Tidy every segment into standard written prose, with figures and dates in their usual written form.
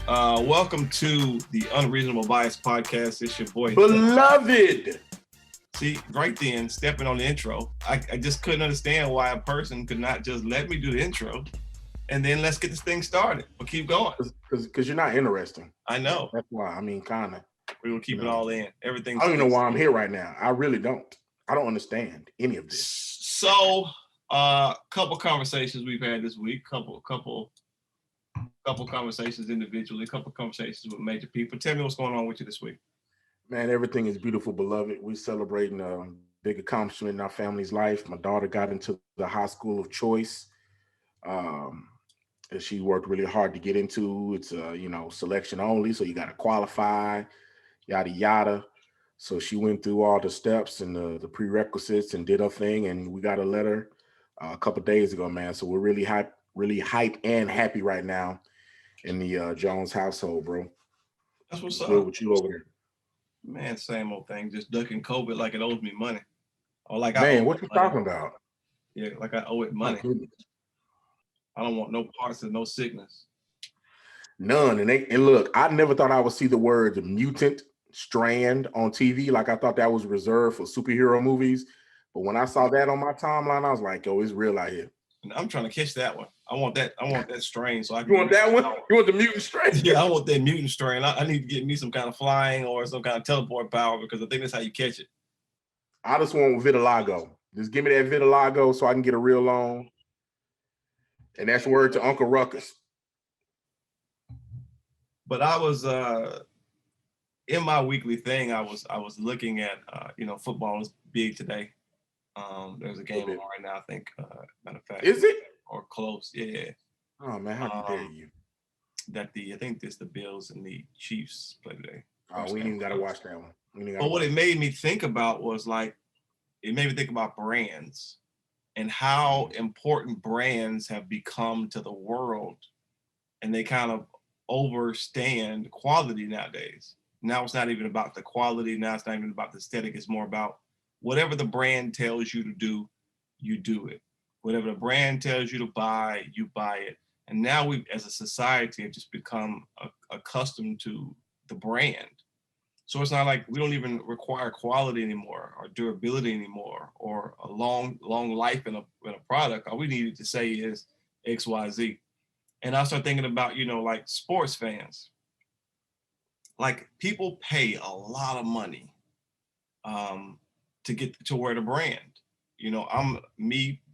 Welcome to the Unreasonable Bias Podcast. It's your boy, Beloved. See, right then, stepping on the intro, I just couldn't understand why a person could not just let me do the intro and then let's get this thing started. We'll keep going. Because you're not interesting. I know. That's why. I mean, kind of. We will keep it all in. Everything. I don't even know why I'm here right now. I really don't. I don't understand any of this. So, couple conversations we've had this week. Couple conversations individually. Couple conversations with major people. Tell me what's going on with you this week. Man, everything is beautiful, beloved. We're celebrating a big accomplishment in our family's life. My daughter got into the high school of choice. That she worked really hard to get into. It's selection only, so you got to qualify, yada yada. So she went through all the steps and the prerequisites and did her thing, and we got a letter a couple days ago, man. So we're really hyped and happy right now in the Jones household, bro. That's what's up. Good with you over there, man. Same old thing, just ducking COVID like it owes me money, or like man. What you talking about? Yeah, like I owe it money. I don't want no parts of no sickness. None. And look, I never thought I would see the word mutant strand on TV. Like I thought that was reserved for superhero movies. But when I saw that on my timeline, I was like, oh, it's real out here. And I'm trying to catch that one. I want that strain. So I can. You want that one? You want the mutant strain? Yeah, I want that mutant strain. I need to get me some kind of flying or some kind of teleport power because I think that's how you catch it. I just want vitiligo. Just give me that vitiligo so I can get a real loan. And that's word to Uncle Ruckus. But I was in my weekly thing. I was looking at football was big today. There's a game on right now. I think matter of fact, is it or close? Yeah. Oh man, how dare you? I think it's the Bills and the Chiefs play today. Oh, we ain't got to watch that one. But what it made me think about was it made me think about brands. And how important brands have become to the world, and they kind of overstand quality nowadays. Now it's not even about the quality. Now it's not even about the aesthetic. It's more about whatever the brand tells you to do, you do it. Whatever the brand tells you to buy, you buy it. And now we, as a society, have just become accustomed to the brand. So it's not like we don't even require quality anymore or durability anymore or a long life in a product. All we needed to say is X, Y, Z. And I start thinking about, like sports fans. Like people pay a lot of money to get to wear the brand. I'm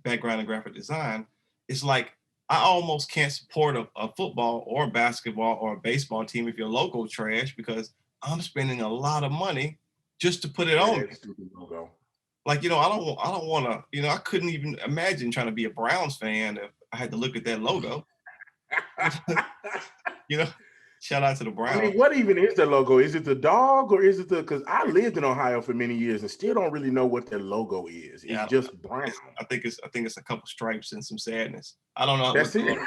background in graphic design. It's like I almost can't support a football or basketball or a baseball team if you're local trash because I'm spending a lot of money just to put it on. Like, I don't want to, I couldn't even imagine trying to be a Browns fan if I had to look at that logo. Shout out to the Browns. I mean, what even is the logo? Is it the dog or is it because I lived in Ohio for many years and still don't really know what their logo is. It's just brown. I think it's a couple stripes and some sadness. I don't know. That's it.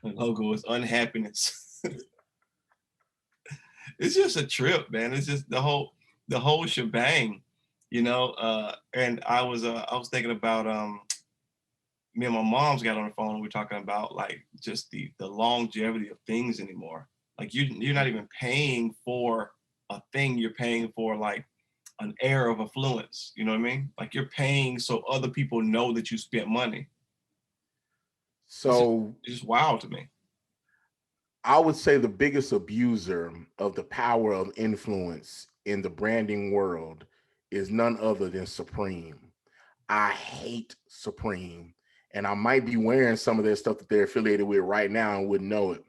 The logo is unhappiness. It's just a trip, man. It's just the whole shebang, and I was thinking about me and my mom's got on the phone and we're talking about like just the longevity of things anymore. Like you're not even paying for a thing, you're paying for like an air of affluence, you know what I mean? Like you're paying so other people know that you spent money. So it's just wild to me. I would say the biggest abuser of the power of influence in the branding world is none other than Supreme. I hate Supreme, and I might be wearing some of their stuff that they're affiliated with right now and wouldn't know it.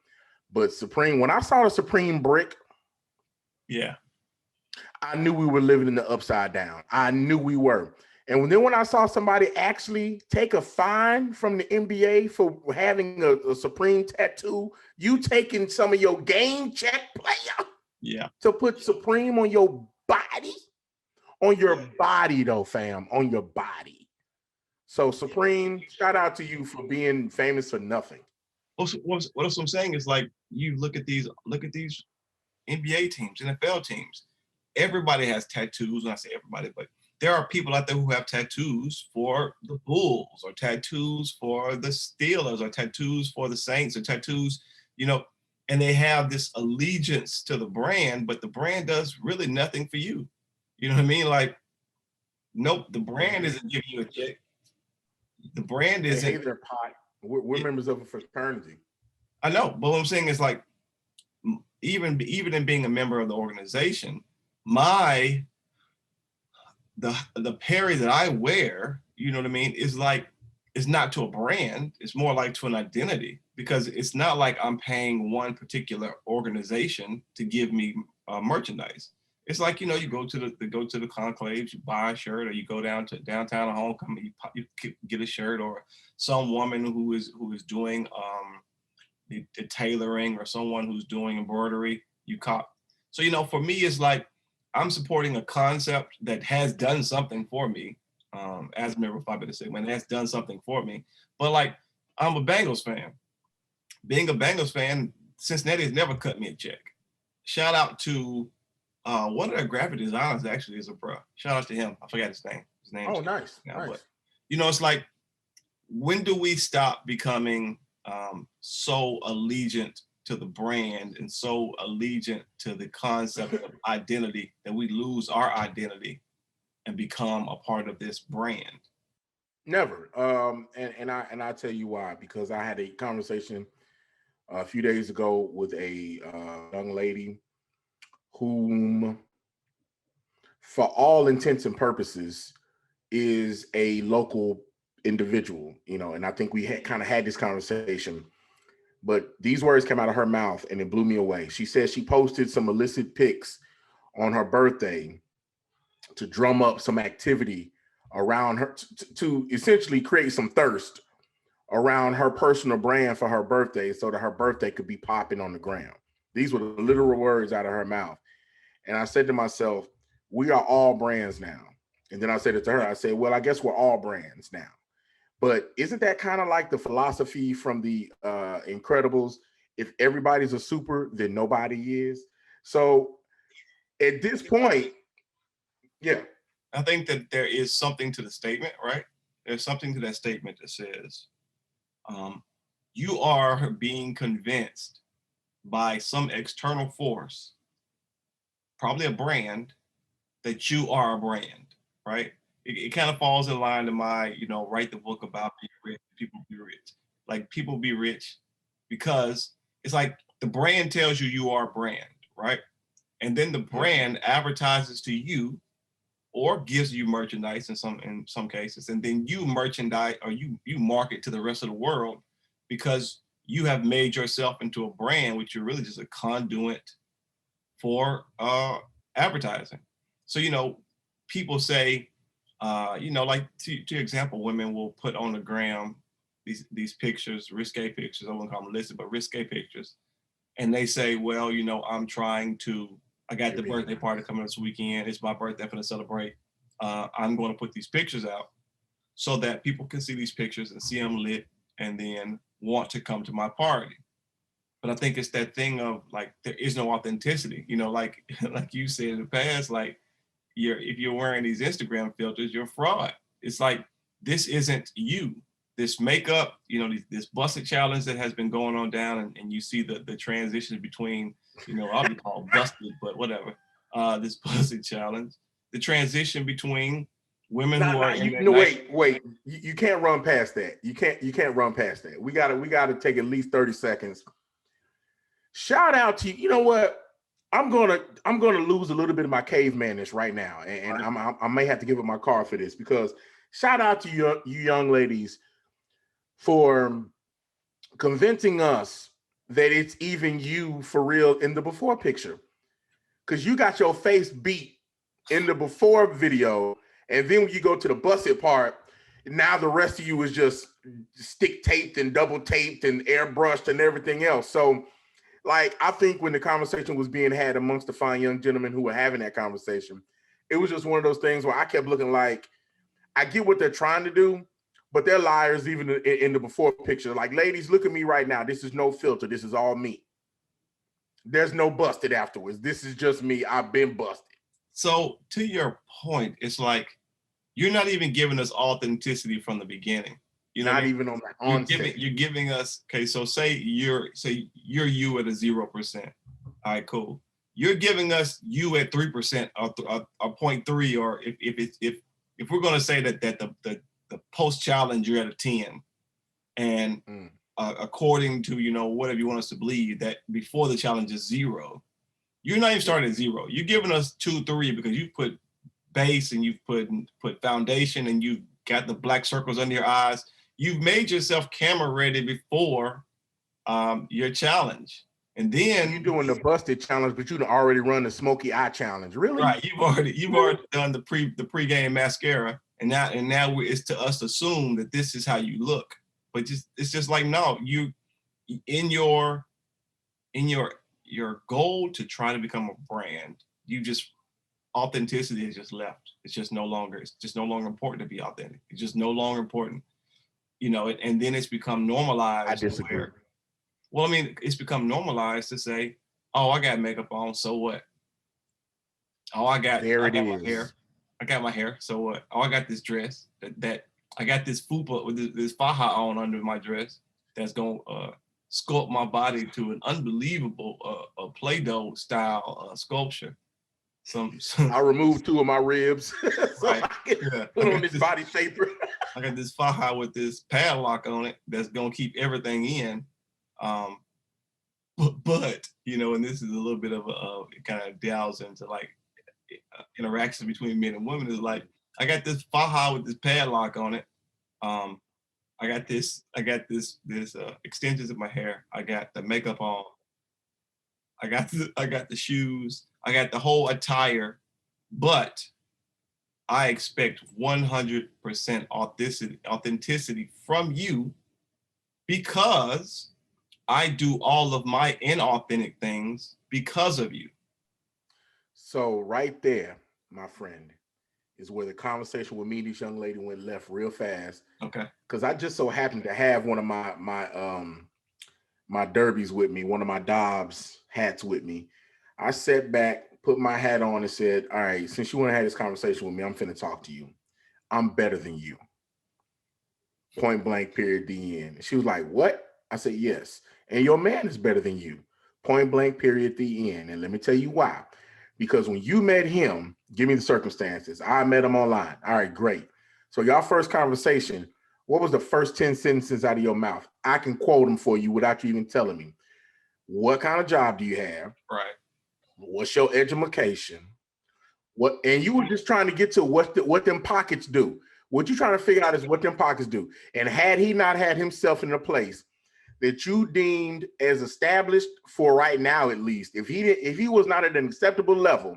But Supreme, when I saw the Supreme brick, I knew we were living in the upside down. I knew we were. And then when I saw somebody actually take a fine from the NBA for having a Supreme tattoo, you taking some of your game check player to put Supreme on your body? On your body though, fam, on your body. So Supreme, shout out to you for being famous for nothing. What I'm saying is like, you look at these NBA teams, NFL teams. Everybody has tattoos. When I say everybody, but there are people out there who have tattoos for the Bulls or tattoos for the Steelers or tattoos for the Saints or tattoos, and they have this allegiance to the brand, but the brand does really nothing for you. You know what I mean? Like, nope, the brand isn't giving you a check. The brand Hey, isn't. there, Pot. We're members of a fraternity. I know, but what I'm saying is like, even in being a member of the organization, the Perry that I wear, you know what I mean, is like, it's not to a brand, it's more like to an identity, because it's not like I'm paying one particular organization to give me merchandise. It's like, you know, you go to the conclaves, you buy a shirt, or you go down to downtown or homecoming, you get a shirt, or some woman who is doing the tailoring, or someone who's doing embroidery, you cop. So, you know, for me, it's like I'm supporting a concept that has done something for me, as a member of Phi Beta Sigma, and that's done something for me. But like, I'm a Bengals fan. Being a Bengals fan, Cincinnati has never cut me a check. Shout out to one of their graphic designers, actually, is a bro. Shout out to him. I forgot his name. His name. Oh, nice. Now, Nice. but you know, it's like, when do we stop becoming so allegiant to the brand and so allegiant to the concept of identity that we lose our identity and become a part of this brand? Never. And I tell you why, because I had a conversation a few days ago with a young lady whom, for all intents and purposes, is a local individual, you know, and I think we had kind of had this conversation, but these words came out of her mouth and it blew me away. She said she posted some illicit pics on her birthday to drum up some activity around her, to essentially create some thirst around her personal brand for her birthday, so that her birthday could be popping on the ground. These were the literal words out of her mouth. And I said to myself, we are all brands now. And then I said it to her, I said, well, I guess we're all brands now. But isn't that kind of like the philosophy from the Incredibles? If everybody's a super, then nobody is. So at this point, yeah. I think that there is something to the statement, right? There's something to that statement that says, you are being convinced by some external force, probably a brand, that you are a brand, right? It kind of falls in line to my, you know, write the book about being rich, people be rich. Like, people be rich because it's like the brand tells you you are a brand, right? And then the brand advertises to you or gives you merchandise in some cases, and then you merchandise, or you market to the rest of the world, because you have made yourself into a brand, which you're really just a conduit for advertising. So, you know, people say, you know, like to example, women will put on the gram these pictures, risque pictures. I won't call them illicit, but risque pictures, and they say, well, you know, I got the birthday party coming this weekend. It's my birthday. I'm going to celebrate. I'm going to put these pictures out so that people can see these pictures and see them lit and then want to come to my party. But I think it's that thing of like, there is no authenticity, you know, like you said in the past, like if you're wearing these Instagram filters, you're a fraud. It's like, this isn't you. This makeup, you know, this busted challenge that has been going on down, and you see the transitions between, you know, I'll be called busted, but whatever. This busted challenge, the transition between women who are in wait. You can't run past that. You can't run past that. We gotta take at least 30 seconds. Shout out to you. You know what? I'm gonna lose a little bit of my cavemanness right now, and right. I may have to give up my car for this, because shout out to you young ladies for convincing us that it's even you for real in the before picture, because you got your face beat in the before video, and then when you go to the busted part, now the rest of you is just stick taped and double taped and airbrushed and everything else. So, like, I think when the conversation was being had amongst the fine young gentlemen who were having that conversation, it was just one of those things where I kept looking like, I get what they're trying to do, but they're liars even in the before picture. Like, ladies, look at me right now. This is no filter. This is all me. There's no busted afterwards. This is just me. I've been busted. So to your point, it's like, you're not even giving us authenticity from the beginning. You know what I Not mean? even on the onset. You're giving us, okay, so say you're you at a 0%. All right, cool. You're giving us you at 3% or 0.3, or if we're gonna say that the post challenge you're at a 10, and according to whatever you want us to believe, that before the challenge is 0, you're not even starting at 0. You're giving us 2, 3 because you put base and you've put foundation and you've got the black circles under your eyes. You've made yourself camera ready before your challenge. And then you're doing the busted challenge, but you already run the smoky eye challenge. Really? Right. You've already done the pregame mascara, and now it's to us to assume that this is how you look. But it's just like, no, you in your goal to try to become a brand, you just authenticity is just left. It's just no longer important to be authentic. It's just no longer important. And then it's become normalized. I disagree. Well, I mean, it's become normalized to say, oh, I got makeup on, so what? Oh, I got my hair. I got my hair, so what? Oh, I got this dress that I got this fupa with this faja on under my dress that's gonna sculpt my body to an unbelievable Play-Doh style sculpture. I removed 2 of my ribs so right. I can put on this body shaper. I got this faja with this padlock on it that's gonna keep everything in. But and this is a little bit of it kind of delves into like interactions between men and women. Is like, I got this faja with this padlock on it. I got this extensions of my hair. I got the makeup on. I got the shoes. I got the whole attire, but I expect 100% authenticity from you, because I do all of my inauthentic things because of you. So right there, my friend, is where the conversation with me and this young lady went left real fast. Okay. Because I just so happened to have one of my derbies with me, one of my Dobbs hats with me. I sat back, put my hat on, and said, all right, since you want to have this conversation with me, I'm finna talk to you. I'm better than you. Point blank, period, the end. She was like, what? I said, yes. And your man is better than you. Point blank, period, the end. And let me tell you why. Because when you met him, give me the circumstances. I met him online. All right, great. So y'all first conversation, what was the first 10 sentences out of your mouth? I can quote them for you without you even telling me. What kind of job do you have? Right. What's your education? What? And you were just trying to get to what them pockets do. What you're trying to figure out is what them pockets do. And had he not had himself in a place that you deemed as established for right now, at least, if he was not at an acceptable level,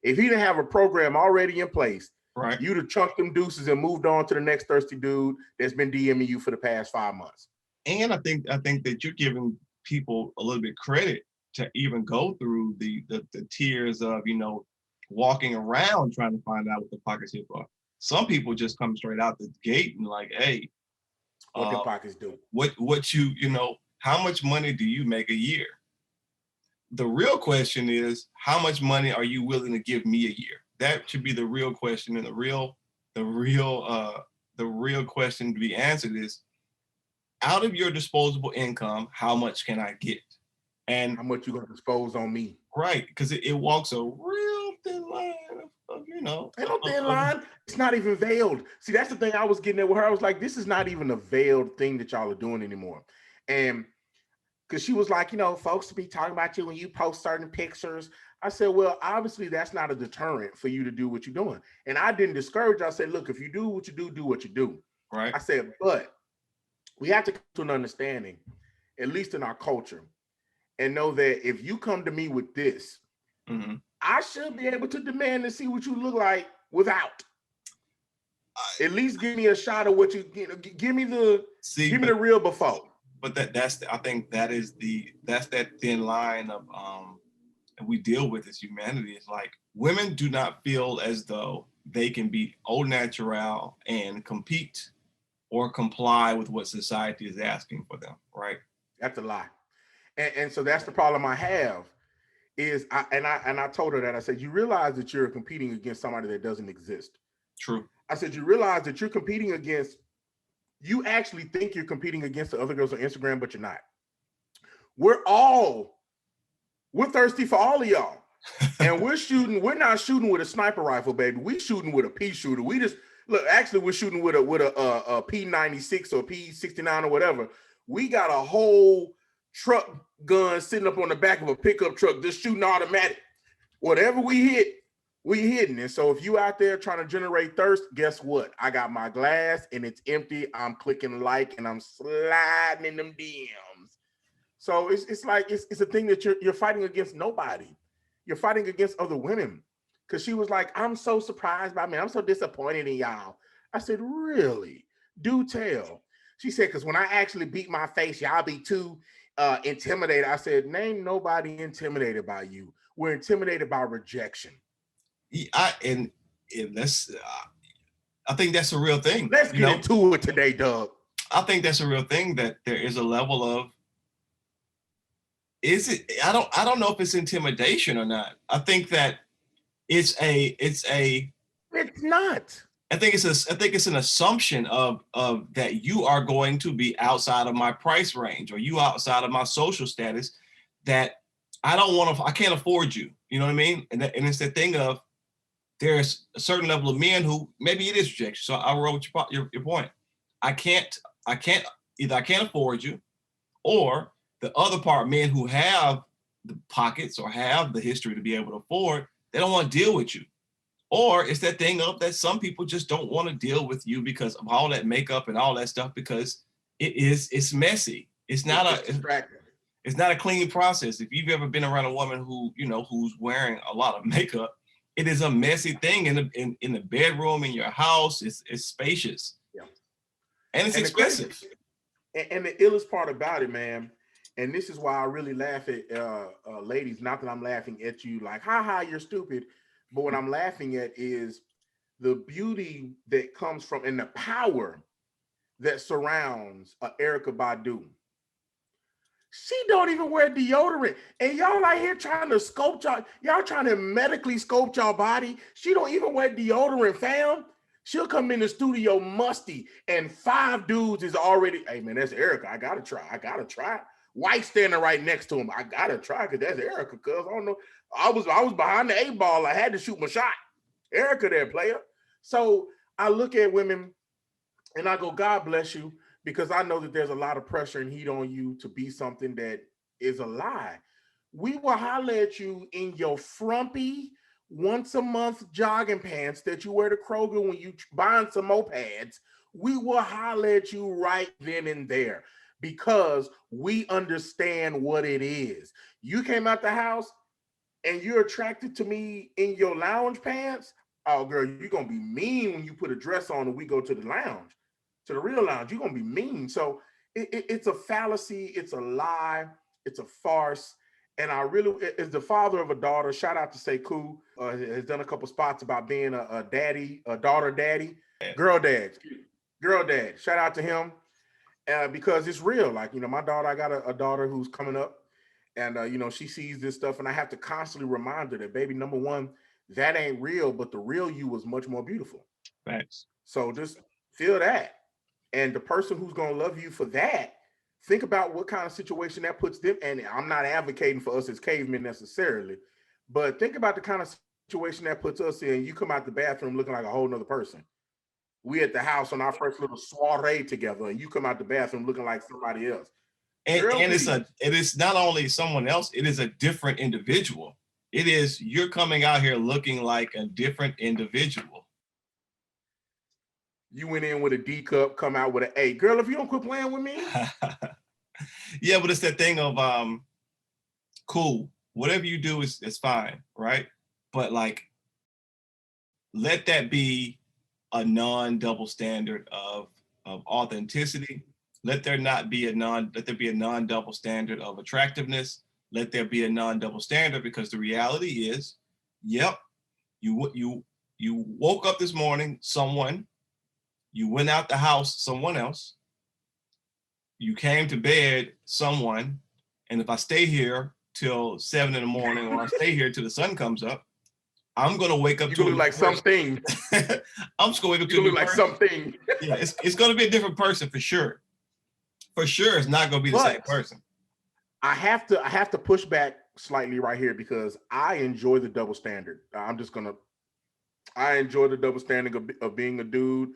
if he didn't have a program already in place, right, you'd have chunked them deuces and moved on to the next thirsty dude that's been DMing you for the past 5 months. And I think that you're giving people a little bit credit to even go through the tiers of walking around trying to find out what the pockets here are. Some people just come straight out the gate and like, hey, what the pockets do? What how much money do you make a year? The real question is, how much money are you willing to give me a year? That should be the real question, and the real question to be answered is, out of your disposable income, how much can I get? And how much you gonna dispose on me? Right, because it walks a real thin line of ain't no thin line. It's not even veiled. See, that's the thing I was getting at with her. I was like, this is not even a veiled thing that y'all are doing anymore. And because she was like, folks be talking about you when you post certain pictures. I said, well, obviously that's not a deterrent for you to do what you're doing. And I didn't discourage you. I said, look, if you do what you do what you do. Right. I said, but we have to come to an understanding, at least in our culture, and know that if you come to me with this, mm-hmm. I should be able to demand to see what you look like without. At least give me a shot of what give me the real before. But I think that's that thin line of that we deal with as humanity. It's like, women do not feel as though they can be au naturel and compete or comply with what society is asking for them, right? That's a lie. And so that's the problem I have is I told her that. I said, you realize that you're competing against somebody that doesn't exist. True. I said, you realize that you're competing against you actually think you're competing against the other girls on Instagram, but you're not. We're thirsty for all of y'all. And we're not shooting with a sniper rifle, baby. We shooting with a pea shooter. We just actually we're shooting with a P96 or P69 or whatever. We got a whole truck gun sitting up on the back of a pickup truck, just shooting automatic. Whatever we hit, we hitting. And so if you out there trying to generate thirst, guess what? I got my glass and it's empty. I'm clicking like and I'm sliding in them DMs. So it's like it's a thing that you're fighting against nobody. You're fighting against other women. Because she was like, I'm so surprised by me. I'm so disappointed in y'all. I said, really? Do tell. She said, because when I actually beat my face, y'all be too intimidated. I said, name nobody intimidated by you. We're intimidated by rejection. And that's, I think that's a real thing. Let's get into it today, Doug. I think that's a real thing, that there is a level of, I don't know if it's intimidation or not. I think that it's not. I think it's an assumption of that you are going to be outside of my price range, or you outside of my social status, that I can't afford you. You know what I mean? And it's the thing of, there's a certain level of men who maybe it is rejection. So I wrote your point. I can't afford you, or the other part, men who have the pockets or have the history to be able to afford, they don't want to deal with you. Or it's that thing of that some people just don't want to deal with you because of all that makeup and all that stuff, because it's messy. It's not a clean process. If you've ever been around a woman who's wearing a lot of makeup, it is a messy thing in the bedroom, in your house. It's spacious. Yeah. And it's expensive. And the illest part about it, man, and this is why I really laugh at ladies, not that I'm laughing at you like, ha, you're stupid. But what I'm laughing at is the beauty that comes from and the power that surrounds Erykah Badu. She don't even wear deodorant. And y'all out here trying to sculpt y'all trying to medically sculpt y'all body. She don't even wear deodorant, fam. She'll come in the studio musty and 5 dudes is already, hey man, that's Erykah. I gotta try. White standing right next to him. I gotta try because that's Erykah, cuz I don't know. I was behind the 8 ball. I had to shoot my shot. Erykah there, player. So I look at women and I go, God bless you, because I know that there's a lot of pressure and heat on you to be something that is a lie. We will holler at you in your frumpy once a month jogging pants that you wear to Kroger when you buying some mopeds. We will holler at you right then and there because we understand what it is. You came out the house and you're attracted to me in your lounge pants. Oh, girl, you're going to be mean when you put a dress on and we go to the lounge, to the real lounge. You're going to be mean. So it's a fallacy. It's a lie. It's a farce. And I really, as the father of a daughter, shout out to Sekou, has done a couple spots about being a daddy, a daughter daddy, girl dad. Shout out to him because it's real. Like, my daughter, I got a daughter who's coming up. And, she sees this stuff and I have to constantly remind her that, baby, number one, that ain't real, but the real you was much more beautiful. Thanks. So just feel that. And the person who's going to love you for that, think about what kind of situation that puts them. And I'm not advocating for us as cavemen necessarily, but think about the kind of situation that puts us in. You come out the bathroom looking like a whole nother person. We at the house on our first little soiree together and you come out the bathroom looking like somebody else. And it is not only someone else, it is a different individual. It is, you're coming out here looking like a different individual. You went in with a D cup, come out with an A. Girl, if you don't quit playing with me. Yeah, but it's that thing of cool. Whatever you do is fine, right? But like, let that be a non-double standard of authenticity. Let there be a non-double standard of attractiveness. Let there be a non-double standard, because the reality is, yep, you woke up this morning, you went out the house, someone else, you came to bed, someone, and if I stay here till 7 a.m, or I stay here till the sun comes up, I'm gonna wake up You're to gonna look like something. I'm just gonna wake up to You're a gonna new look like person. something. Yeah, it's gonna be a different person for sure. For sure, it's not gonna be the same person. I have to push back slightly right here because I enjoy the double standard. I enjoy the double standard of being a dude.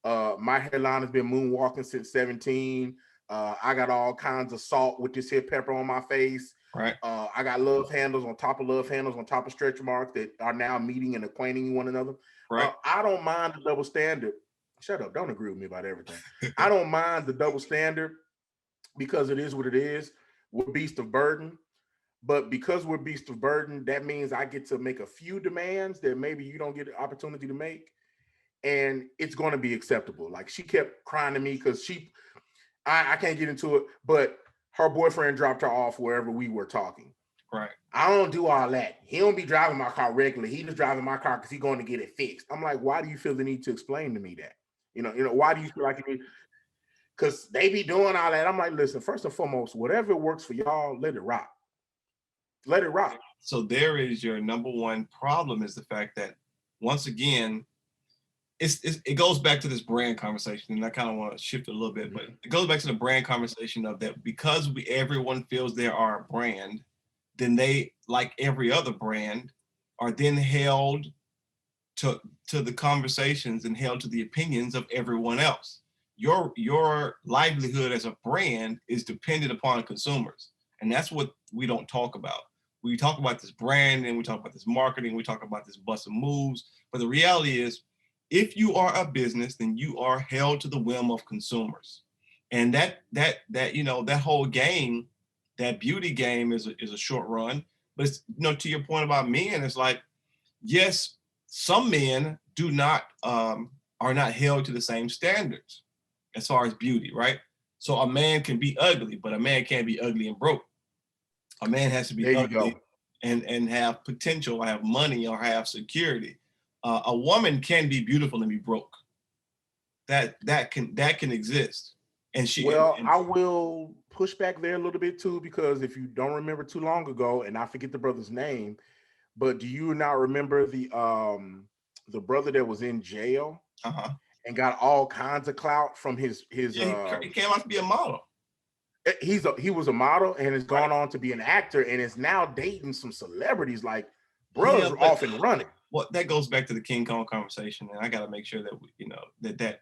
My hairline has been moonwalking since 17. I got all kinds of salt with this here pepper on my face. Right. I got love handles on top of love handles on top of stretch marks that are now meeting and acquainting one another. Right. I don't mind the double standard. Shut up. Don't agree with me about everything. I don't mind the double standard because it is what it is. We're beast of burden. But because we're beast of burden, that means I get to make a few demands that maybe you don't get the opportunity to make. And it's going to be acceptable. Like she kept crying to me because I can't get into it, but her boyfriend dropped her off wherever we were talking. Right. I don't do all that. He don't be driving my car regularly. He just driving my car because he's going to get it fixed. I'm like, why do you feel the need to explain to me that? You know, why do you feel like you need? Because they be doing all that. I'm like, listen, first and foremost, whatever works for y'all, let it rock. Let it rock. So there is your number one problem is the fact that once again, it goes back to this brand conversation, and I kind of want to shift it a little bit, but it goes back to the brand conversation of that because everyone feels they are a brand, then they, like every other brand, are then held to the conversations and held to the opinions of everyone else. Your livelihood as a brand is dependent upon consumers, and that's what we don't talk about. We talk about this brand and we talk about this marketing, we talk about this busting moves, but the reality is, if you are a business, then you are held to the whim of consumers, and that whole game, that beauty game, is a short run. But it's, to your point about men, it's like, yes, some men are not held to the same standards as far as beauty, right? So a man can be ugly, but a man can't be ugly and broke. A man has to be ugly and have potential, or have money, or have security. A woman can be beautiful and be broke. That can exist. And I will push back there a little bit too, because if you don't remember too long ago, and I forget the brother's name, but do you not remember the brother that was in jail and got all kinds of clout from his he came out to be a model. He was a model and has gone on to be an actor and is now dating some celebrities. Like, brothers are off and running. Well, that goes back to the King Kong conversation, and I got to make sure that that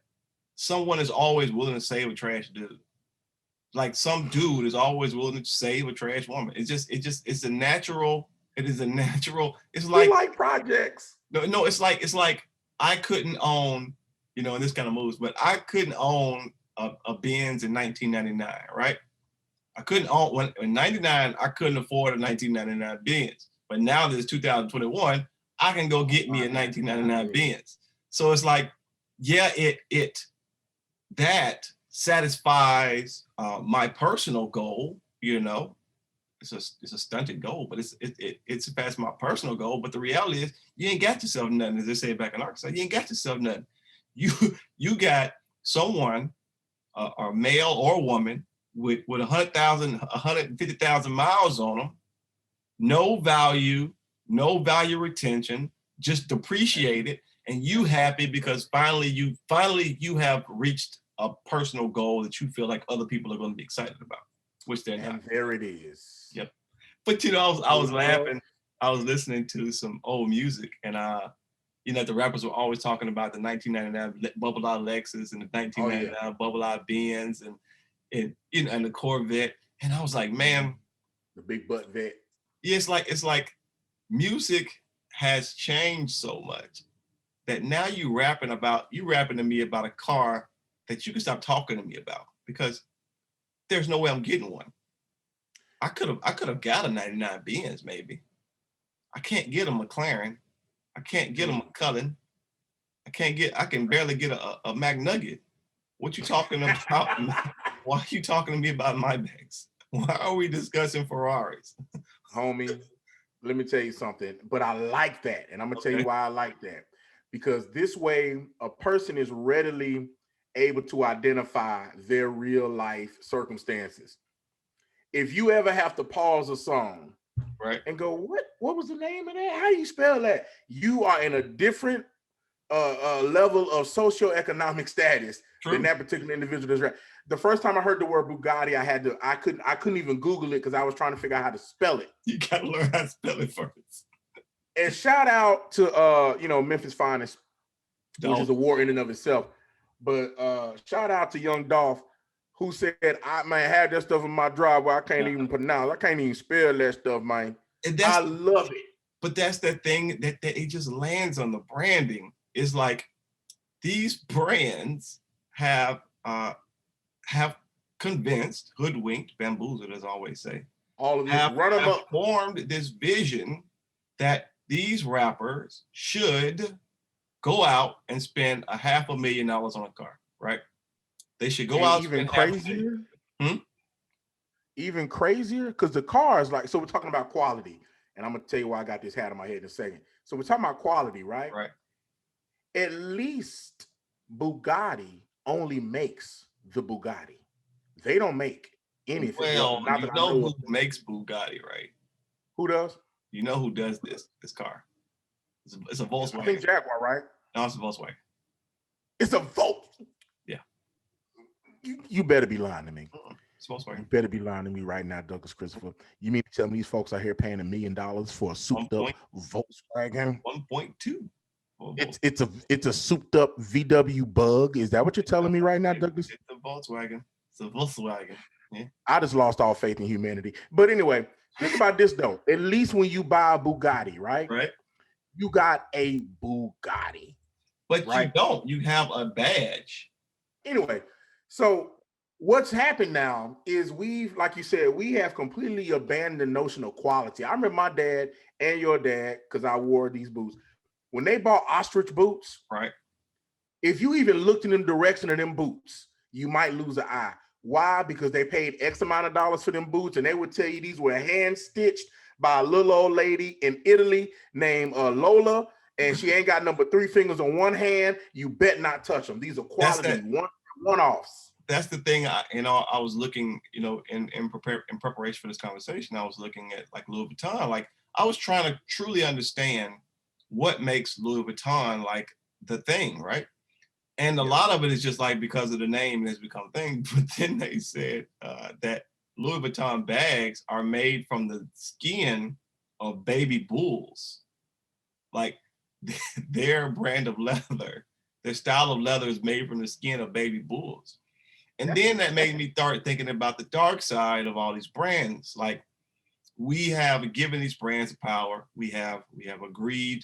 someone is always willing to save a trash dude. Like, some dude is always willing to save a trash woman. It's a natural. It is a natural. It's like projects. No, it's like I couldn't own, and this kind of moves, but I couldn't own a Benz in 1999, right? I couldn't own in 99. I couldn't afford a 1999 Benz, but now that it's 2021, I can go get me a 1999 Benz. So it's like, yeah, that satisfies my personal goal. It's a stunted goal, but it surpassed my personal goal. But the reality is, you ain't got yourself nothing, as they say back in Arkansas. You ain't got yourself nothing. You got someone, or male or woman, with 100,000, 150,000 miles on them, no value retention, just depreciated, and you happy because finally you have reached a personal goal that you feel like other people are going to be excited about, which they're not. And there it is. Yep. But I was laughing. I was listening to some old music, and the rappers were always talking about the 1999 bubble out Lexus and the 1999 bubble out Benz and the Corvette, and I was like, man, the big butt vet. Yeah, it's like music has changed so much that now you rapping to me about a car that you can stop talking to me about, because there's no way I'm getting one. I could have got a 99 Benz maybe. I can't get a McLaren. I can't get a McCullen. I can barely get a McNugget. What you talking about? Why are you talking to me about my bags? Why are we discussing Ferraris? Homie, let me tell you something. But I like that. And I'm going to tell you why I like that. Because this way, a person is readily able to identify their real life circumstances. If you ever have to pause a song Right. and go, what was the name of that? How do you spell that? You are in a different level of socioeconomic status than that particular individual that's right. The first time I heard the word Bugatti, I couldn't even Google it because I was trying to figure out how to spell it. You gotta learn how to spell it first. And shout out to Memphis Finest, which is a war in and of itself. But shout out to Young Dolph, who said, I might have that stuff in my driveway. I can't even pronounce. I can't even spell that stuff, man. I love it. But that's the thing that it just lands on the branding. It's like these brands have convinced, hoodwinked, bamboozled, as I always say. All of them have formed this vision that these rappers should go out and spend $500,000 on a car, right? They should go out even crazier. Even crazier, because the cars, like, so we're talking about quality, and I'm gonna tell you why I got this hat on my head in a second. So we're talking about quality, right? Right. At least Bugatti only makes the Bugatti. They don't make anything. Well, you know who makes Bugatti, right? Who does? You know who does this car? It's a Volkswagen. I think Jaguar, right? No, it's a Volkswagen. It's a Volkswagen. Yeah. You better be lying to me. It's Volkswagen. You better be lying to me right now, Douglas Christopher. You mean to tell me these folks out here paying $1 million for a souped up Volkswagen? 1.2. It's a souped up VW Bug. Is that what you're telling me right now, Douglas? It's a Volkswagen. It's a Volkswagen. Yeah. I just lost all faith in humanity. But anyway, think about this though. At least when you buy a Bugatti, right? Right. You got a Bugatti. But right? You don't. You have a badge. Anyway, so what's happened now is like you said, we have completely abandoned the notion of quality. I remember my dad and your dad, because I wore these boots, when they bought ostrich boots, right? If you even looked in the direction of them boots, you might lose an eye. Why? Because they paid X amount of dollars for them boots, and they would tell you these were hand stitched by a little old lady in Italy named Lola, and she ain't got number 3 fingers on one hand. You bet not touch them. These are quality one-offs. That's the thing. I was looking, in preparation for this conversation, I was looking at like Louis Vuitton. Like I was trying to truly understand what makes Louis Vuitton like the thing, right? And a lot of it is just like because of the name it has become a thing. But then they said that Louis Vuitton bags are made from the skin of baby bulls. Like their brand of leather, their style of leather is made from the skin of baby bulls. And then that made me start thinking about the dark side of all these brands. Like we have given these brands power. We have agreed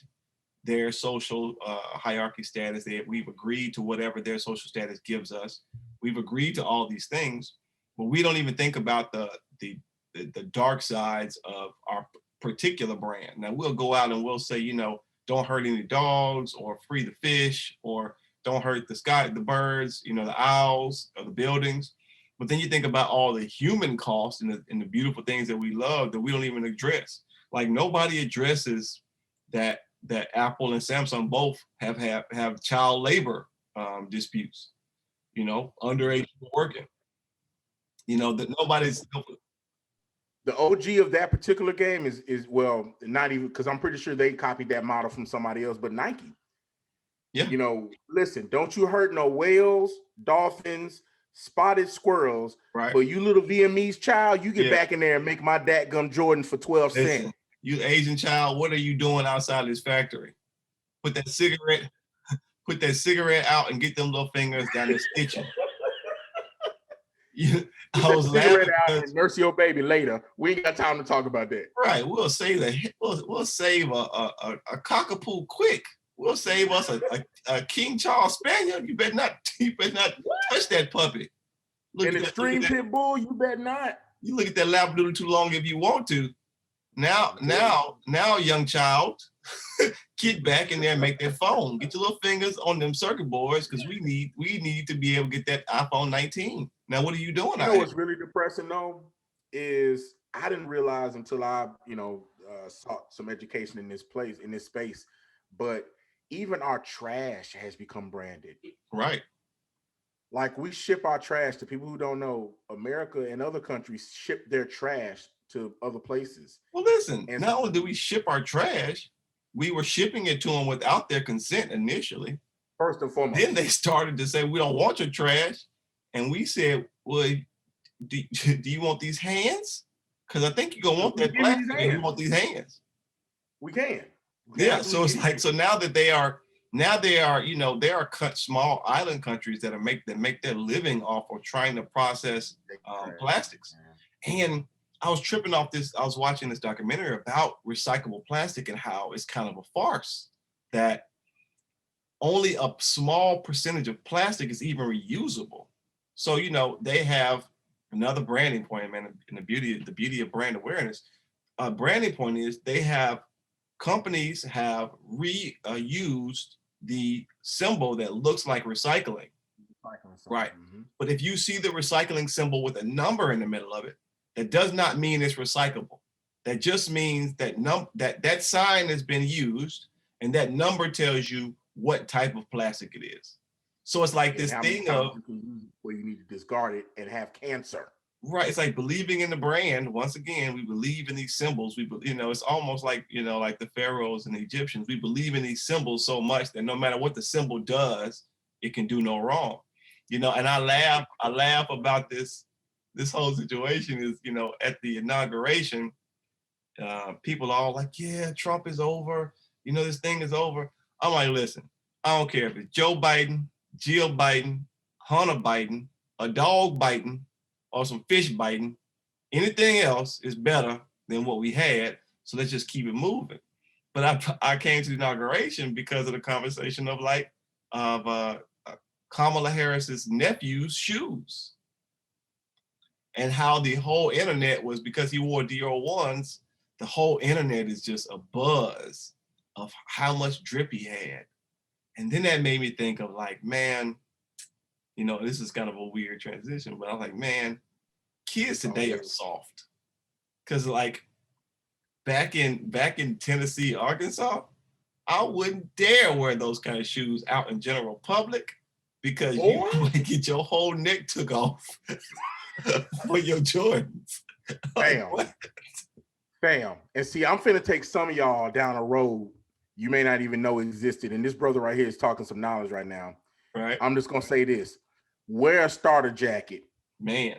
their social hierarchy status. We've agreed to whatever their social status gives us. We've agreed to all these things, but we don't even think about the dark sides of our particular brand. Now we'll go out and we'll say, don't hurt any dogs, or free the fish, or don't hurt the birds, the owls, or the buildings. But then you think about all the human costs and the beautiful things that we love that we don't even address. Like nobody addresses that Apple and Samsung both have child labor disputes, underage working, that nobody's. The OG of that particular game is well, not even, because I'm pretty sure they copied that model from somebody else, but Nike. Yeah. Listen, don't you hurt no whales, dolphins, spotted squirrels, right? But you little Vietnamese child, you get back in there and make my dadgum Jordan for 12 cents. You Asian child, what are you doing outside this factory? Put that cigarette out and get them little fingers down there stitching. I was laughing out and nurse your baby later. We ain't got time to talk about that. Right. We'll save we'll save a cockapoo quick. We'll save us a King Charles Spaniel. You better not touch that puppy. An extreme pit bull, you better not. You look at that labradoodle too long if you want to. Now, young child, get back in there and make that phone. Get your little fingers on them circuit boards, because we need to be able to get that iPhone 19. Now, what are you doing? What's really depressing though is I didn't realize until I sought some education in this space, but even our trash has become branded. Right. Like we ship our trash to people who don't know. America and other countries ship their trash to other places. Well, listen, And not only do we ship our trash, we were shipping it to them without their consent initially. first and foremost, Then they started to say, we don't want your trash. And we said, well, do you want these hands? Because I think you're going to want that plastic and you want these hands. We can. Yeah, so it's like, so now they are, you know, they are small island countries that make their living off of trying to process plastics. And I was tripping off this, I was watching this documentary about recyclable plastic and how it's kind of a farce that only a small percentage of plastic is even reusable. So, you know, they have another branding point, man, and the beauty of brand awareness. Branding point is companies have reused the symbol that looks like recycling. Right. Mm-hmm. But if you see the recycling symbol with a number in the middle of it, that does not mean it's recyclable. That just means that that sign has been used and that number tells you what type of plastic it is. So it's like this thing of where you need to discard it and have cancer. Right. It's like believing in the brand. Once again, we believe in these symbols. You know, it's almost like, you know, like the pharaohs and the Egyptians. We believe in these symbols so much that no matter what the symbol does, it can do no wrong. You know, and I laugh about this whole situation is, you know, at the inauguration, people are all like, yeah, Trump is over. You know, this thing is over. I'm like, listen, I don't care if it's Joe Biden, Jill Biden, Hunter Biden, a dog biting, or some fish biting. Anything else is better than what we had. So let's just keep it moving. But I came to the inauguration because of the conversation of Kamala Harris's nephew's shoes. And how the whole internet was, because he wore Dior ones, the whole internet is just a buzz of how much drip he had. And then that made me think of like, man, you know, this is kind of a weird transition, but I was like, man, kids today are soft. Cause like back in Tennessee, Arkansas, I wouldn't dare wear those kind of shoes out in general public because you might get your whole neck took off for your Jordans. Bam. And see, I'm finna take some of y'all down a road you may not even know existed. And this brother right here is talking some knowledge right now. Right. I'm just gonna say this. Wear a starter jacket. Man.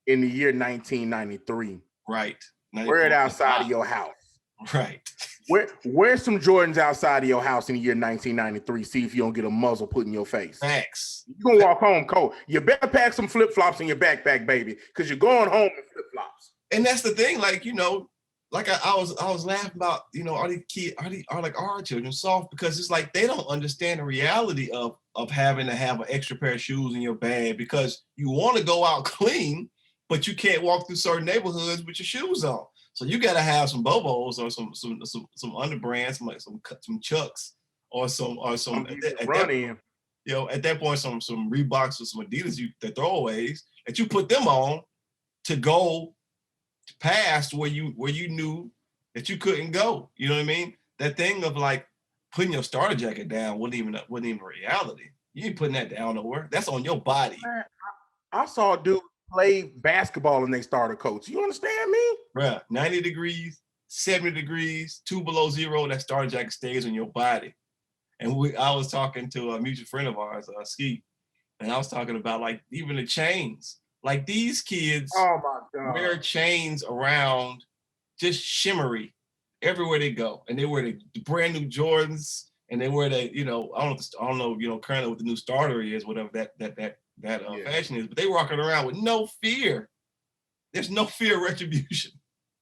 In the year 1993. Right. Wear it outside of your house. Right. Wear some Jordans outside of your house in the year 1993. See if you don't get a muzzle put in your face. Facts. You're gonna walk home cold. You better pack some flip-flops in your backpack, baby, because you're going home in flip-flops. And that's the thing, like, you know, like I was laughing about, you know, are these kids, are like our children soft? Because it's like they don't understand the reality of having to have an extra pair of shoes in your bag because you want to go out clean, but you can't walk through certain neighborhoods with your shoes on. So you got to have some Bobos or some underbrands, some Chucks or some you know, at that point, some Reeboks or some Adidas, the throwaways that you put them on to go past where you knew that you couldn't go. You know what I mean? That thing of like putting your starter jacket down wasn't even reality. You ain't putting that down nowhere. That's on your body. Man, I saw a dude play basketball in their starter coats. You understand me? Bruh, 90 degrees, 70 degrees, 2 below zero, that starter jacket stays on your body. And I was talking to a mutual friend of ours, Ski, and I was talking about like even the chains. Like these kids wear chains around just shimmery everywhere they go. And they wear the brand new Jordans and they wear that, you know, I don't know, you know, currently what the new starter is, whatever that fashion is, but they walking around with no fear. There's no fear of retribution.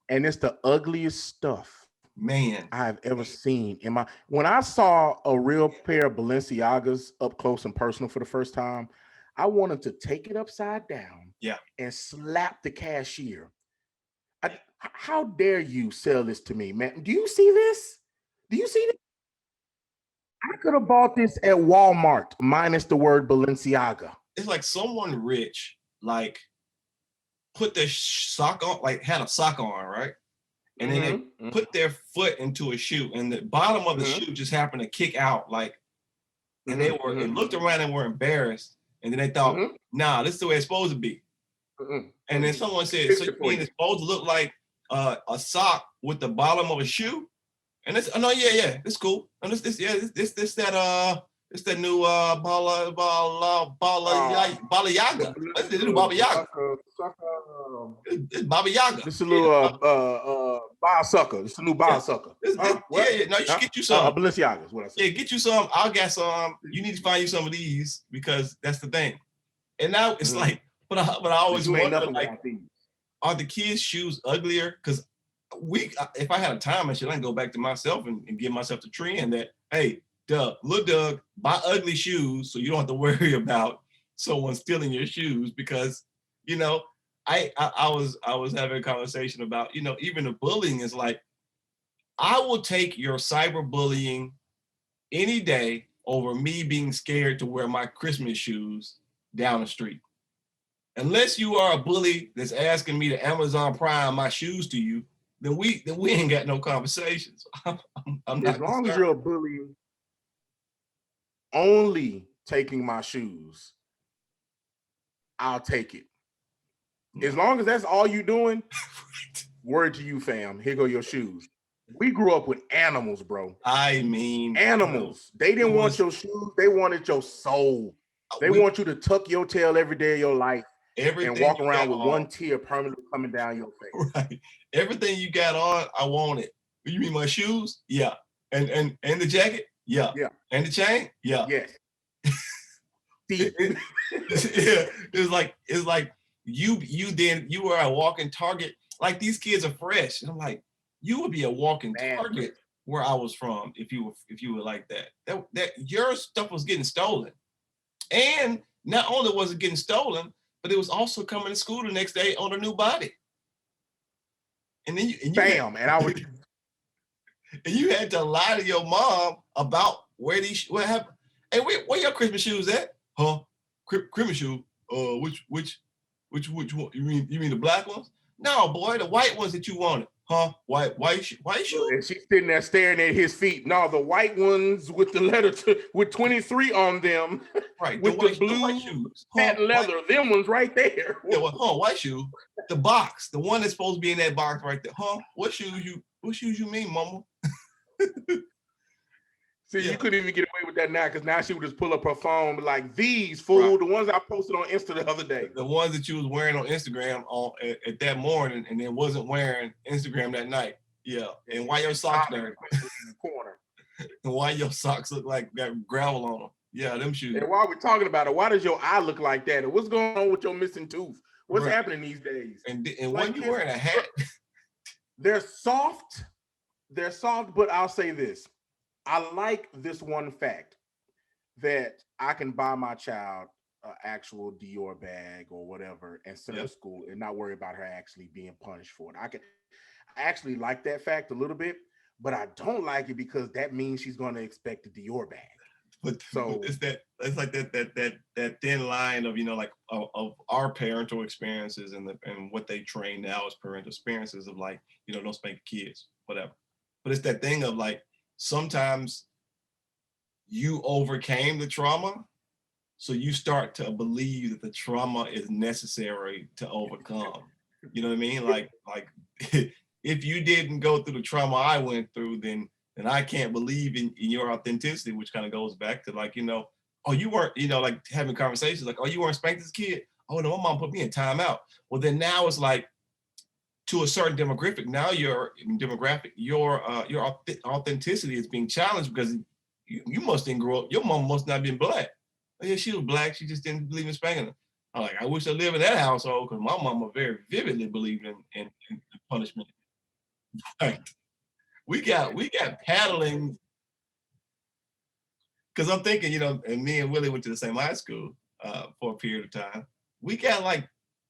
And it's the ugliest stuff, man, I've ever seen in my. When I saw a real pair of Balenciagas up close and personal for the first time, I wanted to take it upside down, and slap the cashier. How dare you sell this to me, man? Do you see this? Do you see this? I could have bought this at Walmart minus the word Balenciaga. It's like someone rich, like put their sock on, like had a sock on, right? And then they put their foot into a shoe, and the bottom of the shoe just happened to kick out, like, and they looked around and were embarrassed, and then they thought, nah, this is the way it's supposed to be. And then someone said, so you mean it's supposed to look like a sock with the bottom of a shoe, and it's it's cool. And this that new Baba Yaga. It's the new Baba Yaga. It's Baba Yaga. This is a little bar sucker. This is a new bar sucker. No, you should get you some. Balenciagas, what I said. Yeah, get you some. I'll get some. You need to find you some of these because that's the thing. And now it's like, but I always wonder, like, are the kids' shoes uglier? Because if I had a time machine, I can go back to myself and give myself the trend that, hey, Doug, buy ugly shoes so you don't have to worry about someone stealing your shoes. Because, you know, I was having a conversation about, you know, even the bullying is like, I will take your cyberbullying any day over me being scared to wear my Christmas shoes down the street. Unless you are a bully that's asking me to Amazon Prime my shoes to you, then we ain't got no conversations. I'm not as long as you're a bully only taking my shoes, I'll take it. As long as that's all you doing, word to you, fam. Here go your shoes. We grew up with animals, bro. I mean, animals. They didn't want your shoes. They wanted your soul. They want you to tuck your tail every day of your life and walk around with one tear permanently coming down your face. Right. Everything you got on, I want it. You mean my shoes? Yeah. And the jacket? Yeah. Yeah. And the chain? Yeah. Yes. It's like you were a walking target. Like, these kids are fresh. And I'm like, you would be a walking target where I was from if you were like that. That your stuff was getting stolen. And not only was it getting stolen, but it was also coming to school the next day on a new body. And then you had to lie to your mom about what happened. Hey, where your Christmas shoes at? Huh? Christmas shoe? Which one? You mean the black ones? No, boy, the white ones that you wanted. Huh? White shoes? And she's sitting there staring at his feet. No, the white ones with the letter with 23 on them. Right. With the blue shoes. patent leather. Them ones right there. Yeah, white shoe. The box. The one that's supposed to be in that box right there. Huh? What shoes you mean, mama? See, you couldn't even get away with that now, because now she would just pull up her phone like, these, fool, right. The ones I posted on Insta the other day. The ones that you was wearing on Instagram at that morning and then wasn't wearing Instagram that night. Yeah. And why your socks there? In the corner. And why your socks look like got gravel on them. Yeah, them shoes. And while we're talking about it, why does your eye look like that? And what's going on with your missing tooth? What's happening these days? And when you wearing a hat? They're soft, but I'll say this. I like this one fact that I can buy my child an actual Dior bag or whatever and send her to school and not worry about her actually being punished for it. I actually like that fact a little bit, but I don't like it because that means she's going to expect a Dior bag. But it's like that thin line of, you know, like of our parental experiences and what they train now as parental experiences of, like, you know, don't spank kids, whatever. But it's that thing of, like, sometimes you overcame the trauma, so you start to believe that the trauma is necessary to overcome. You know what I mean? Like if you didn't go through the trauma I went through, then I can't believe in your authenticity, which kind of goes back to, like, you know, oh, you weren't, you know, like having conversations like, oh, you weren't spanked as a kid. Oh, no, my mom put me in timeout. Well, then now it's like, to a certain demographic, now your authenticity is being challenged because you must didn't grow up. Your mom must not have been black. Oh, yeah, she was black. She just didn't believe in spanking her. I'm like, I wish I lived in that household because my mama very vividly believed in punishment. Right. We got paddling, because I'm thinking, you know, and me and Willie went to the same high school for a period of time. We got like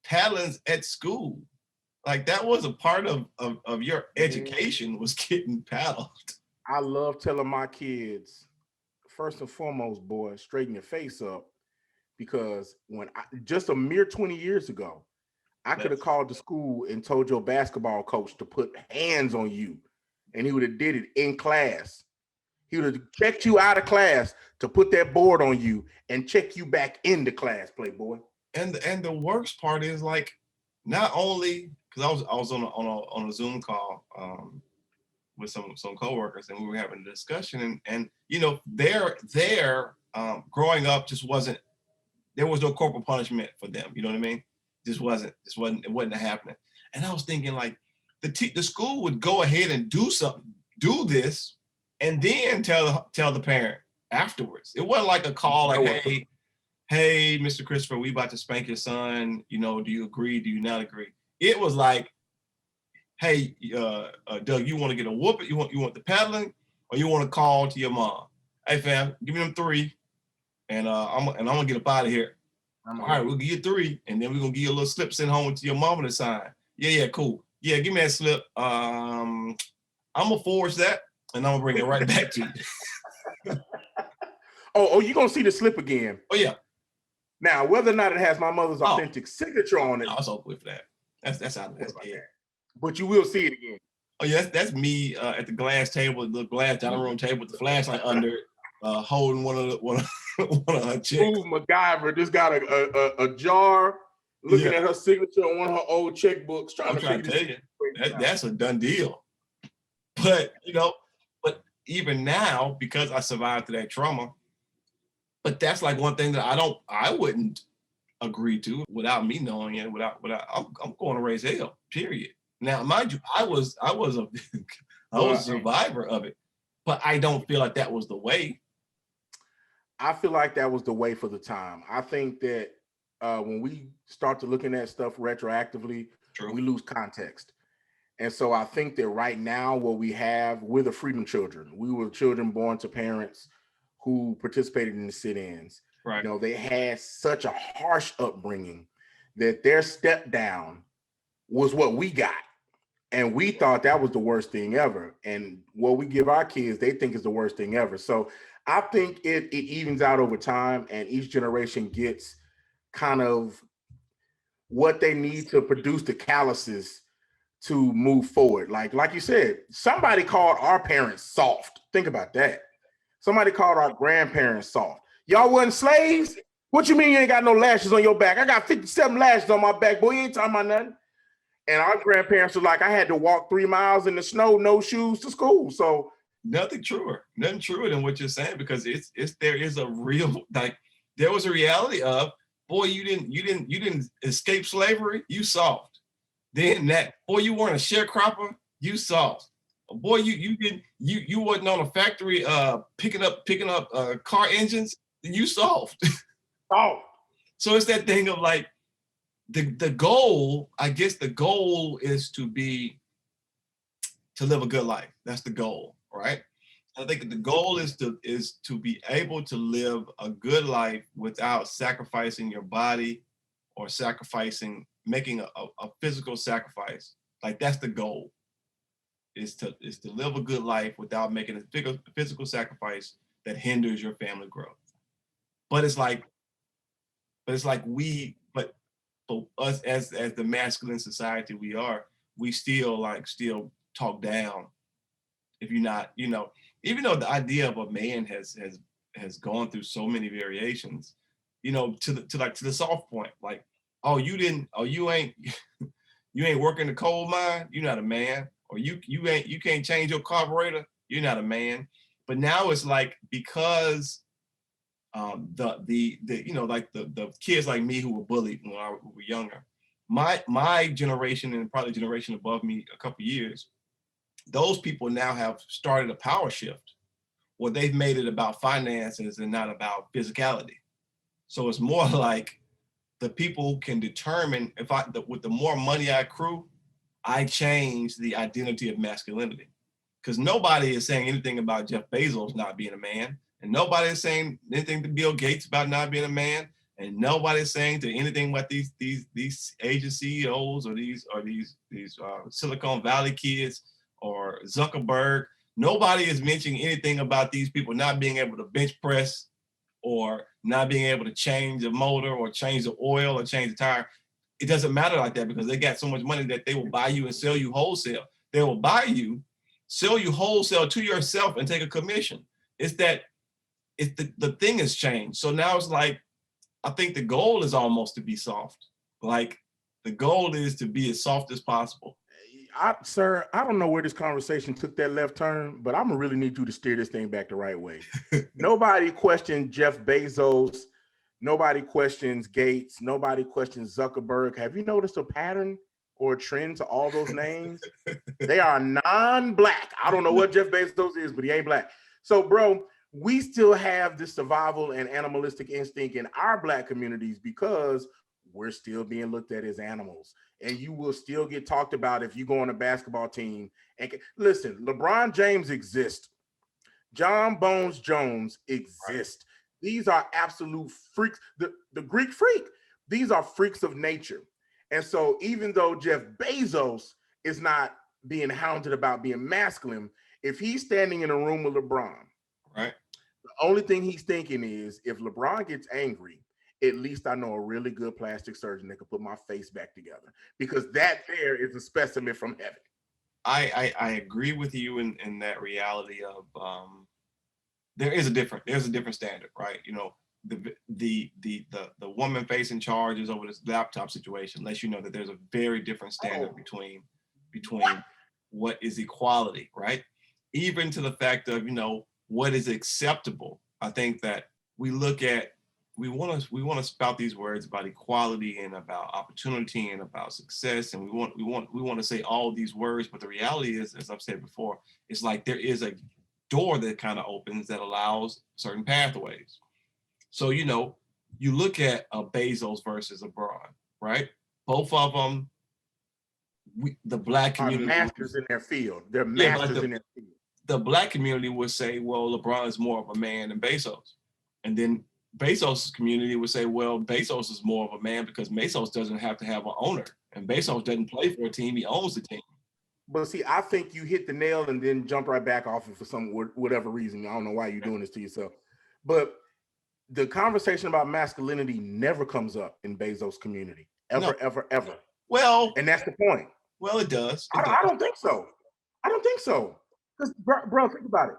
paddlings at school. Like, that was a part of your education, was getting paddled. I love telling my kids, first and foremost, boy, straighten your face up, because just a mere 20 years ago, I could have called the school and told your basketball coach to put hands on you, and he would have did it in class. He would have checked you out of class to put that board on you and check you back into class, playboy. And the worst part is, like, not only, because I was on a Zoom call with some coworkers, and we were having a discussion, and you know, their growing up just wasn't, there was no corporal punishment for them. You know what I mean? It wasn't happening. And I was thinking, like, the school would go ahead and do do this, and then tell the parent afterwards. It wasn't like a call like, hey, Mr. Christopher, we about to spank your son. You know, do you agree? Do you not agree? It was like, hey, Doug, you want to get a whooping? You want the paddling, or you want to call to your mom? Hey, fam, give me them 3, and I'm gonna get up out of here. All right, we'll give you 3, and then we're gonna give you a little slip sent home to your mom to sign. Yeah, cool. Yeah, give me that slip. I'm gonna forge that, and I'm gonna bring it right back to you. Oh, you're gonna see the slip again. Oh yeah. Now, whether or not it has my mother's authentic signature on it, I was hoping for that. That's how that's it. But you will see it again. Oh yeah, that's me at the glass table, the glass dining room table with the flashlight under it, holding one of her chicks. Ooh, MacGyver just got a jar, looking at her signature on one of her old checkbooks, trying to tell you that's a done deal. But you know, but even now, because I survived through that trauma, but that's like one thing that I wouldn't agree to without me knowing it. I'm going to raise hell. Period. Now, mind you, I was a survivor of it, but I don't feel like that was the way. I feel like that was the way for the time. I think that when we start to looking at stuff retroactively, we lose context. And so I think that right now what we have, we're the freedom children. We were children born to parents who participated in the sit-ins. Right. You know, they had such a harsh upbringing that their step down was what we got. And we thought that was the worst thing ever. And what we give our kids, they think is the worst thing ever. So I think it evens out over time, and each generation gets kind of what they need to produce the calluses to move forward. Like you said, somebody called our parents soft. Think about that. Somebody called our grandparents soft. Y'all wasn't slaves? What you mean you ain't got no lashes on your back? I got 57 lashes on my back, boy. You ain't talking about nothing. And our grandparents were like, I had to walk 3 miles in the snow, no shoes to school. So nothing truer than what you're saying, because there is a real, like, there was a reality of, boy, you didn't escape slavery, you soft. Then that, boy, you weren't a sharecropper, you soft. Boy, you wasn't on a factory picking up car engines, you soft. Oh. So it's that thing of like, the goal, I guess the goal is to live a good life. That's the goal, right? I think the goal is to be able to live a good life without sacrificing your body or making a physical sacrifice. Like, that's the goal, is to live a good life without making a physical sacrifice that hinders your family growth. But it's like but us as the masculine society we still talk down if you're not, you know, even though the idea of a man has gone through so many variations, you know, to the soft point, like, you ain't working the coal mine, you're not a man, or you can't change your carburetor, you're not a man. But now it's like, because the you know, like the kids like me who were bullied when we were younger, my generation and probably the generation above me a couple years, those people now have started a power shift where they've made it about finances and not about physicality. So it's more like the people can determine with the more money I accrue, I change the identity of masculinity. Because nobody is saying anything about Jeff Bezos not being a man. And nobody is saying anything to Bill Gates about not being a man. And nobody is saying to anything about these Asian CEOs or these Silicon Valley kids or Zuckerberg. Nobody is mentioning anything about these people not being able to bench press or not being able to change the motor or change the oil or change the tire. It doesn't matter like that, because they got so much money that they will buy you and sell you wholesale. They will buy you, sell you wholesale to yourself, and take a commission. The thing has changed. So now it's like, I think the goal is almost to be soft. Like, The goal is to be as soft as possible. Sir, I don't know where this conversation took that left turn, but I'm gonna really need you to steer this thing back the right way. Nobody questioned Jeff Bezos. Nobody questions Gates. Nobody questions Zuckerberg. Have you noticed a pattern or a trend to all those names? They are non-black. I don't know what Jeff Bezos is, but he ain't black. So, bro, we still have this survival and animalistic instinct in our black communities because we're still being looked at as animals. And you will still get talked about if you go on a basketball team. And listen, LeBron James exists. John Bones Jones exist. Right. These are absolute freaks. The Greek freak. These are freaks of nature. And so even though Jeff Bezos is not being hounded about being masculine, if he's standing in a room with LeBron, right, the only thing he's thinking is, if LeBron gets angry, at least I know a really good plastic surgeon that can put my face back together, because that there is a specimen from heaven. I agree with you in that reality of there's a different standard, right? You know, the woman facing charges over this laptop situation lets you know that there's a very different standard between what is equality, right? Even to the fact of, you know, what is acceptable. I think that we look at, we want to spout these words about equality and about opportunity and about success, and we want to say all these words, but the reality is, as I've said before, it's like there is a door that kind of opens that allows certain pathways. So, you know, you look at a Bezos versus a Braun, right? Both of them, the black community are masters in their field. They're masters in their field. The black community would say, well, LeBron is more of a man than Bezos. And then Bezos' community would say, well, Bezos is more of a man because Bezos doesn't have to have an owner. And Bezos doesn't play for a team, he owns the team. But see, I think you hit the nail and then jump right back off it for some whatever reason. I don't know why you're doing this to yourself. But the conversation about masculinity never comes up in Bezos' community. Ever. Well, and that's the point. Well, it does. I don't think so. I don't think so. Because, bro, think about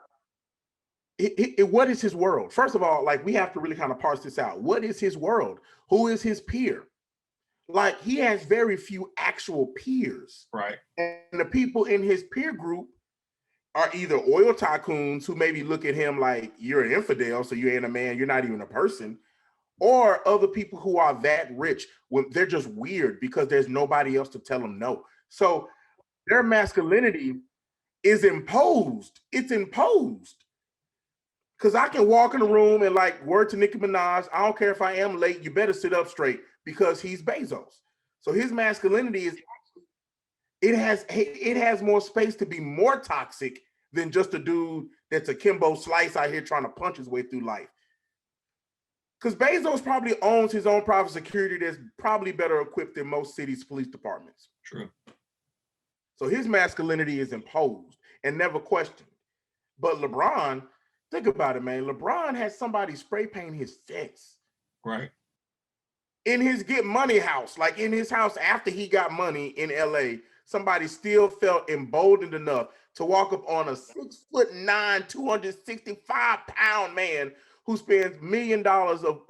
it. What is his world? First of all, like, we have to really kind of parse this out. What is his world? Who is his peer? Like, he has very few actual peers. Right. And the people in his peer group are either oil tycoons who maybe look at him like, you're an infidel, so you ain't a man, you're not even a person, or other people who are that rich when they're just weird because there's nobody else to tell them no. So their masculinity is imposed. It's imposed. Because I can walk in the room and, like, word to Nicki Minaj, I don't care if I am late, you better sit up straight, because he's Bezos. So his masculinity is, it has more space to be more toxic than just a dude that's a Kimbo Slice out here trying to punch his way through life. Because Bezos probably owns his own private security that's probably better equipped than most cities' police departments. True. So his masculinity is imposed and never questioned. But LeBron, think about it, man. LeBron has somebody spray paint his fence. Right. In his Get Money house, like in his house after he got money in LA, somebody still felt emboldened enough to walk up on a 6'9", 265-pound man who spends millions of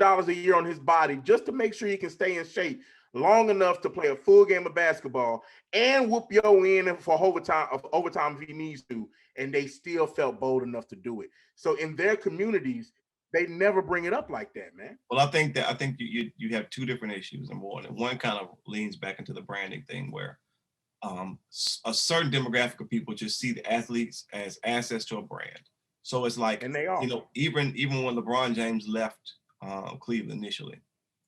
dollars a year on his body just to make sure he can stay in shape long enough to play a full game of basketball and whoop your in for overtime if he needs to, and they still felt bold enough to do it. So in their communities, they never bring it up like that, man. Well, I think you have two different issues. Number one, and one kind of leans back into the branding thing where a certain demographic of people just see the athletes as assets to a brand. So it's like, and they are. You know, even when LeBron James left Cleveland initially,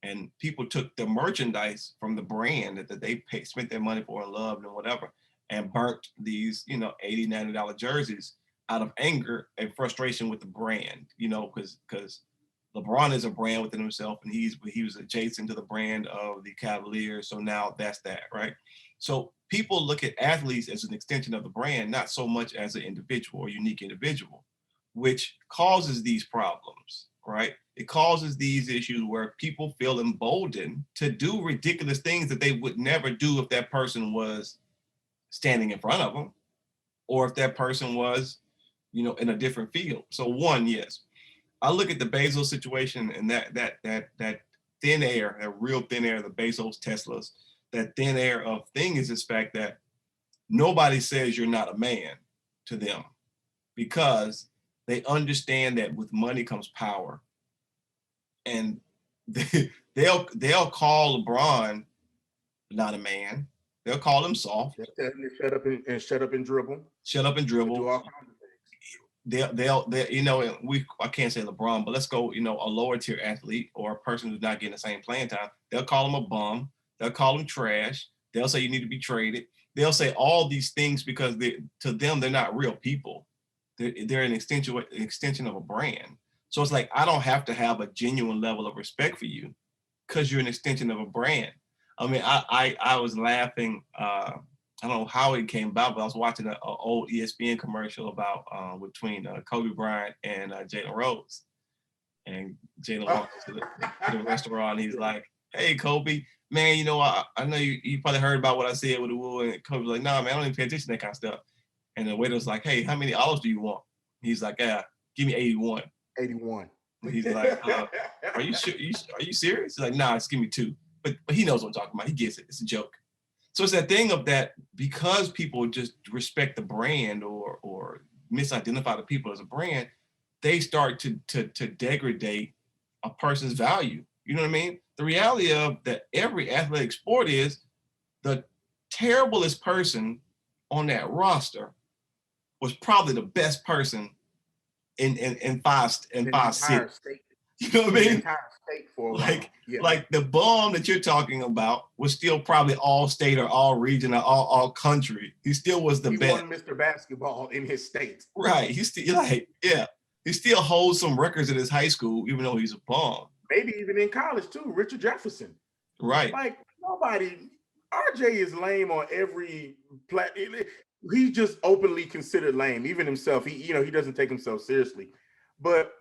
and people took the merchandise from the brand that they spent their money for and loved and whatever, and burnt these, you know, $80, $90 jerseys out of anger and frustration with the brand, you know, because LeBron is a brand within himself, and he was adjacent to the brand of the Cavaliers. So now that's that, right? So people look at athletes as an extension of the brand, not so much as an individual or unique individual, which causes these problems, right? It causes these issues where people feel emboldened to do ridiculous things that they would never do if that person was standing in front of them, or if that person was, you know, in a different field. So one, yes, I look at the Bezos situation, and that thin air, that real thin air, the Bezos, Teslas, that thin air of thing is this fact that nobody says you're not a man to them, because they understand that with money comes power. And they'll call LeBron not a man. They'll call him soft. They'll tell him to shut up and dribble. Shut up and dribble. Do all kinds of things. They'll you know, I can't say LeBron, but let's go, you know, a lower tier athlete or a person who's not getting the same playing time. They'll call him a bum. They'll call him trash. They'll say you need to be traded. They'll say all these things because to them, they're not real people. They're an extension of a brand. So it's like, I don't have to have a genuine level of respect for you because you're an extension of a brand. I mean, I was laughing. I don't know how it came about, but I was watching an old ESPN commercial about between Kobe Bryant and Jalen Rose. And Jalen walks to the restaurant. He's like, "Hey, Kobe, man, you know, I know you probably heard about what I said with the woo." And Kobe's like, "Nah, man, I don't even pay attention to that kind of stuff." And the waiter was like, "Hey, how many olives do you want?" He's like, "Yeah, give me 81." 81. And he's like, "Are you sure? Are you serious?" He's like, "Nah, just give me 2." But he knows what I'm talking about. He gets it. It's a joke. So it's that thing of that, because people just respect the brand or misidentify the people as a brand, they start to degrade a person's value. You know what I mean? The reality of that every athletic sport is the terriblest person on that roster was probably the best person in five cities. You know what I mean? Entire state for a like, yeah. Like the bum that you're talking about was still probably all state or all region or all country. He still was the best. He won Mr. Basketball in his state. Right. He's still he still holds some records in his high school, even though he's a bum. Maybe even in college too. Richard Jefferson. Right. Like nobody. RJ is lame on every platform. He's just openly considered lame. Even himself, he doesn't take himself seriously. But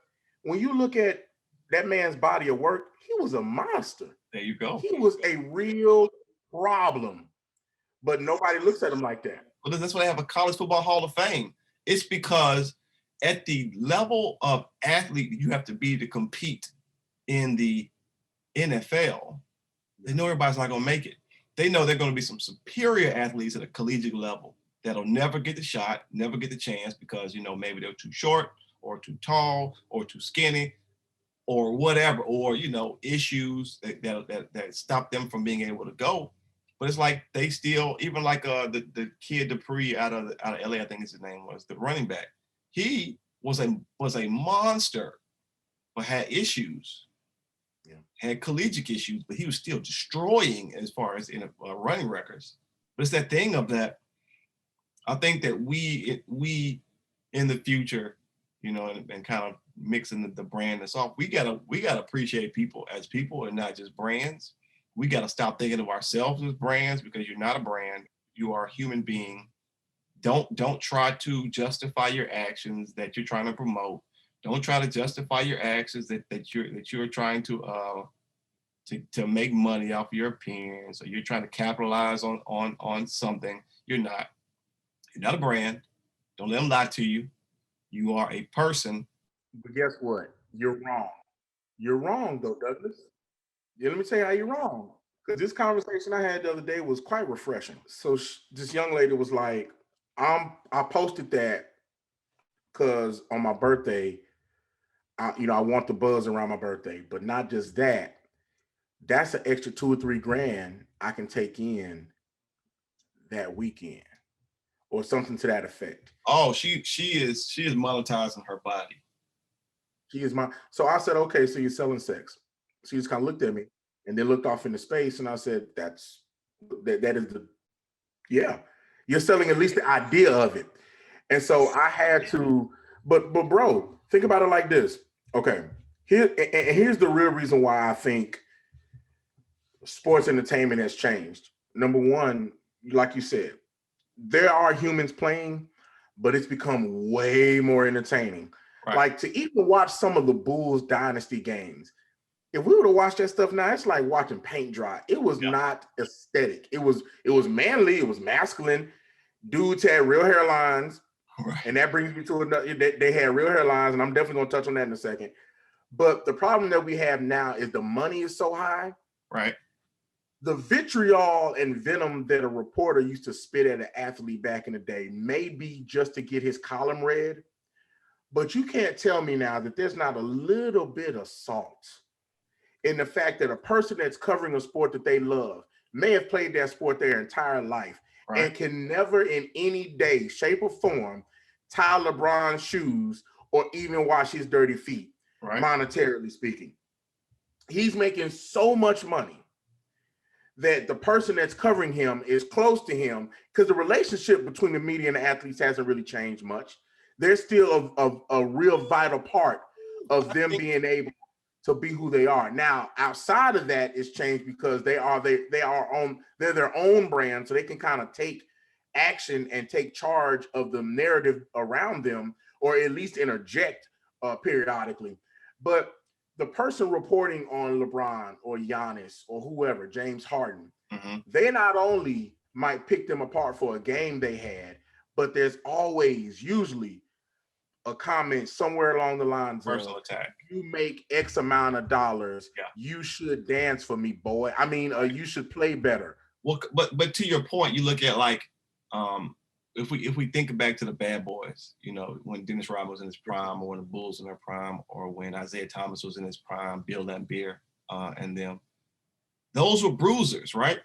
when you look at that man's body of work, he was a monster. There you go. He was a real problem, but nobody looks at him like that. Well, that's why they have a College Football Hall of Fame. It's because at the level of athlete you have to be to compete in the NFL, they know everybody's not going to make it. They know they're going to be some superior athletes at a collegiate level that'll never get the shot, never get the chance because, maybe they're too short or too tall or too skinny, or whatever, or issues that stop them from being able to go. But it's like they still, even like the kid Dupree out of LA, I think his name was, the running back. He was a monster, but had issues, had collegiate issues, but he was still destroying as far as in running records. But it's that thing of that. I think that we in the future, and kind of mixing the brand and stuff, we gotta appreciate people as people and not just brands. We gotta stop thinking of ourselves as brands, because you're not a brand. You are a human being. Don't try to justify your actions that you're trying to promote. Don't try to justify your actions that you're trying to make money off your appearance, or you're trying to capitalize on something. You're not. You're not a brand. Don't let them lie to you. You are a person. But guess what? You're wrong. You're wrong, though, Douglas. Yeah, let me tell you how you're wrong. Because this conversation I had the other day was quite refreshing. So this young lady was like, I posted that because on my birthday, I want the buzz around my birthday. But not just that. That's an extra $2 or $3 grand I can take in that weekend, or something to that effect. Oh, she is monetizing her body. So I said, okay, so you're selling sex. She just kind of looked at me and then looked off into space, and I said, that is you're selling at least the idea of it. And so I had to, but bro, think about it like this. Okay, here's the real reason why I think sports entertainment has changed. Number one, like you said, there are humans playing, but it's become way more entertaining. Right. Like to even watch some of the Bulls dynasty games, if we were to watch that stuff now, it's like watching paint dry. It was not aesthetic. It was manly. It was masculine. Dudes had real hairlines, right. And that brings me to another. They had real hairlines, and I'm definitely gonna touch on that in a second. But the problem that we have now is the money is so high. Right. The vitriol and venom that a reporter used to spit at an athlete back in the day may be just to get his column read, but you can't tell me now that there's not a little bit of salt in the fact that a person that's covering a sport that they love may have played that sport their entire life and can never in any day, shape, or form tie LeBron's shoes or even wash his dirty feet, monetarily speaking. He's making so much money that the person that's covering him is close to him, because the relationship between the media and the athletes hasn't really changed much. They're still a real vital part of them being able to be who they are. Now, outside of that, it's changed because they're their own brand, so they can kind of take action and take charge of the narrative around them, or at least interject periodically. But the person reporting on LeBron or Giannis or whoever, James Harden, they not only might pick them apart for a game they had, but there's always usually a comment somewhere along the lines personal of, attack. You make X amount of dollars. Yeah. You should dance for me, boy. I mean, you should play better. Well, but to your point, you look at like, if we think back to the Bad Boys, you know, when Dennis Rodman was in his prime, or when the Bulls in their prime, or when Isaiah Thomas was in his prime, Bill Laimbeer and them, those were bruisers, right?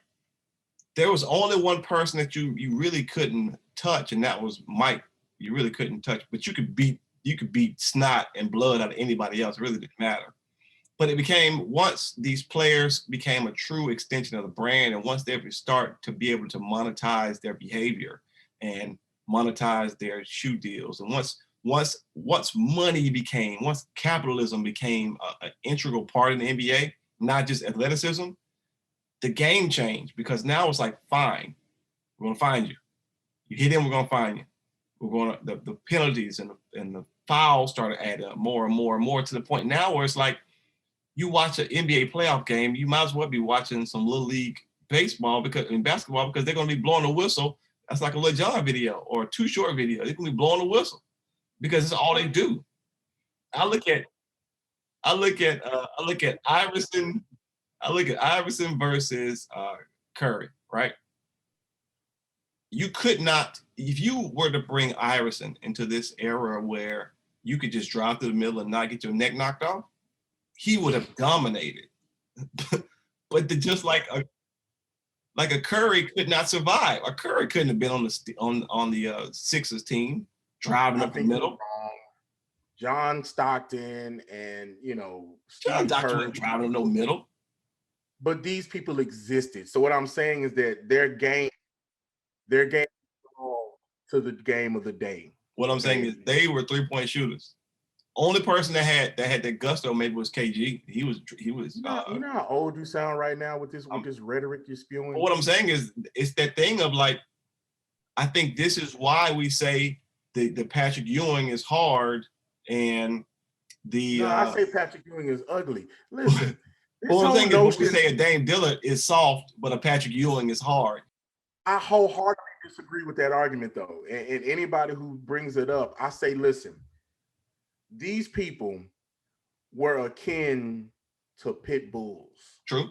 There was only one person that you really couldn't touch, and that was Mike. You really couldn't touch, but you could beat snot and blood out of anybody else. It really didn't matter. But it became, once these players became a true extension of the brand, and once they start to be able to monetize their behavior and monetize their shoe deals, and once capitalism became an integral part of the NBA, not just athleticism, the game changed, because now it's like, fine, we're gonna find you. You hit him, we're gonna find you. We're going to, the penalties and the fouls started adding up more and more and more, to the point now where it's like, you watch an NBA playoff game, you might as well be watching some little league basketball, because they're going to be blowing a whistle. That's like a Lil Jon video or a Too Short video. They're going to be blowing a whistle because it's all they do. I look at Iverson versus Curry, right? You could not, if you were to bring Iverson into this era where you could just drive through the middle and not get your neck knocked off, he would have dominated. But just like a Curry could not survive. A Curry couldn't have been on the Sixers team driving up the middle. John Stockton and John Stockton driving in the middle. But these people existed. So what I'm saying is that their game to the game of the day. What I'm saying is they were 3-point shooters. Only person that had that gusto maybe was KG. He was. You know how old you sound right now with this rhetoric you're spewing. What I'm saying is, it's that thing of like, I think this is why we say the Patrick Ewing is hard, and I say Patrick Ewing is ugly. Listen. Well, I'm saying is, we say a Dame Dillard is soft, but a Patrick Ewing is hard. I wholeheartedly disagree with that argument, though. And anybody who brings it up, I say, listen, these people were akin to pit bulls. True.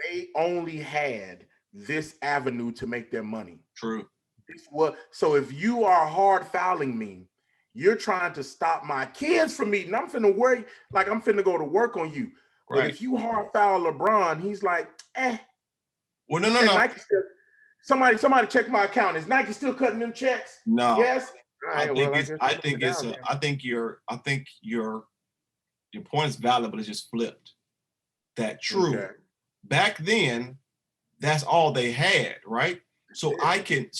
They only had this avenue to make their money. True. So if you are hard fouling me, you're trying to stop my kids from eating. I'm finna worry, like I'm finna go to work on you. Right. But if you hard foul LeBron, he's like, Well, no. Nike still, somebody check my account. Is Nike still cutting them checks? No. Yes. I think your point is valid, but it's just flipped. That true. Okay. Back then, that's all they had, right? So I can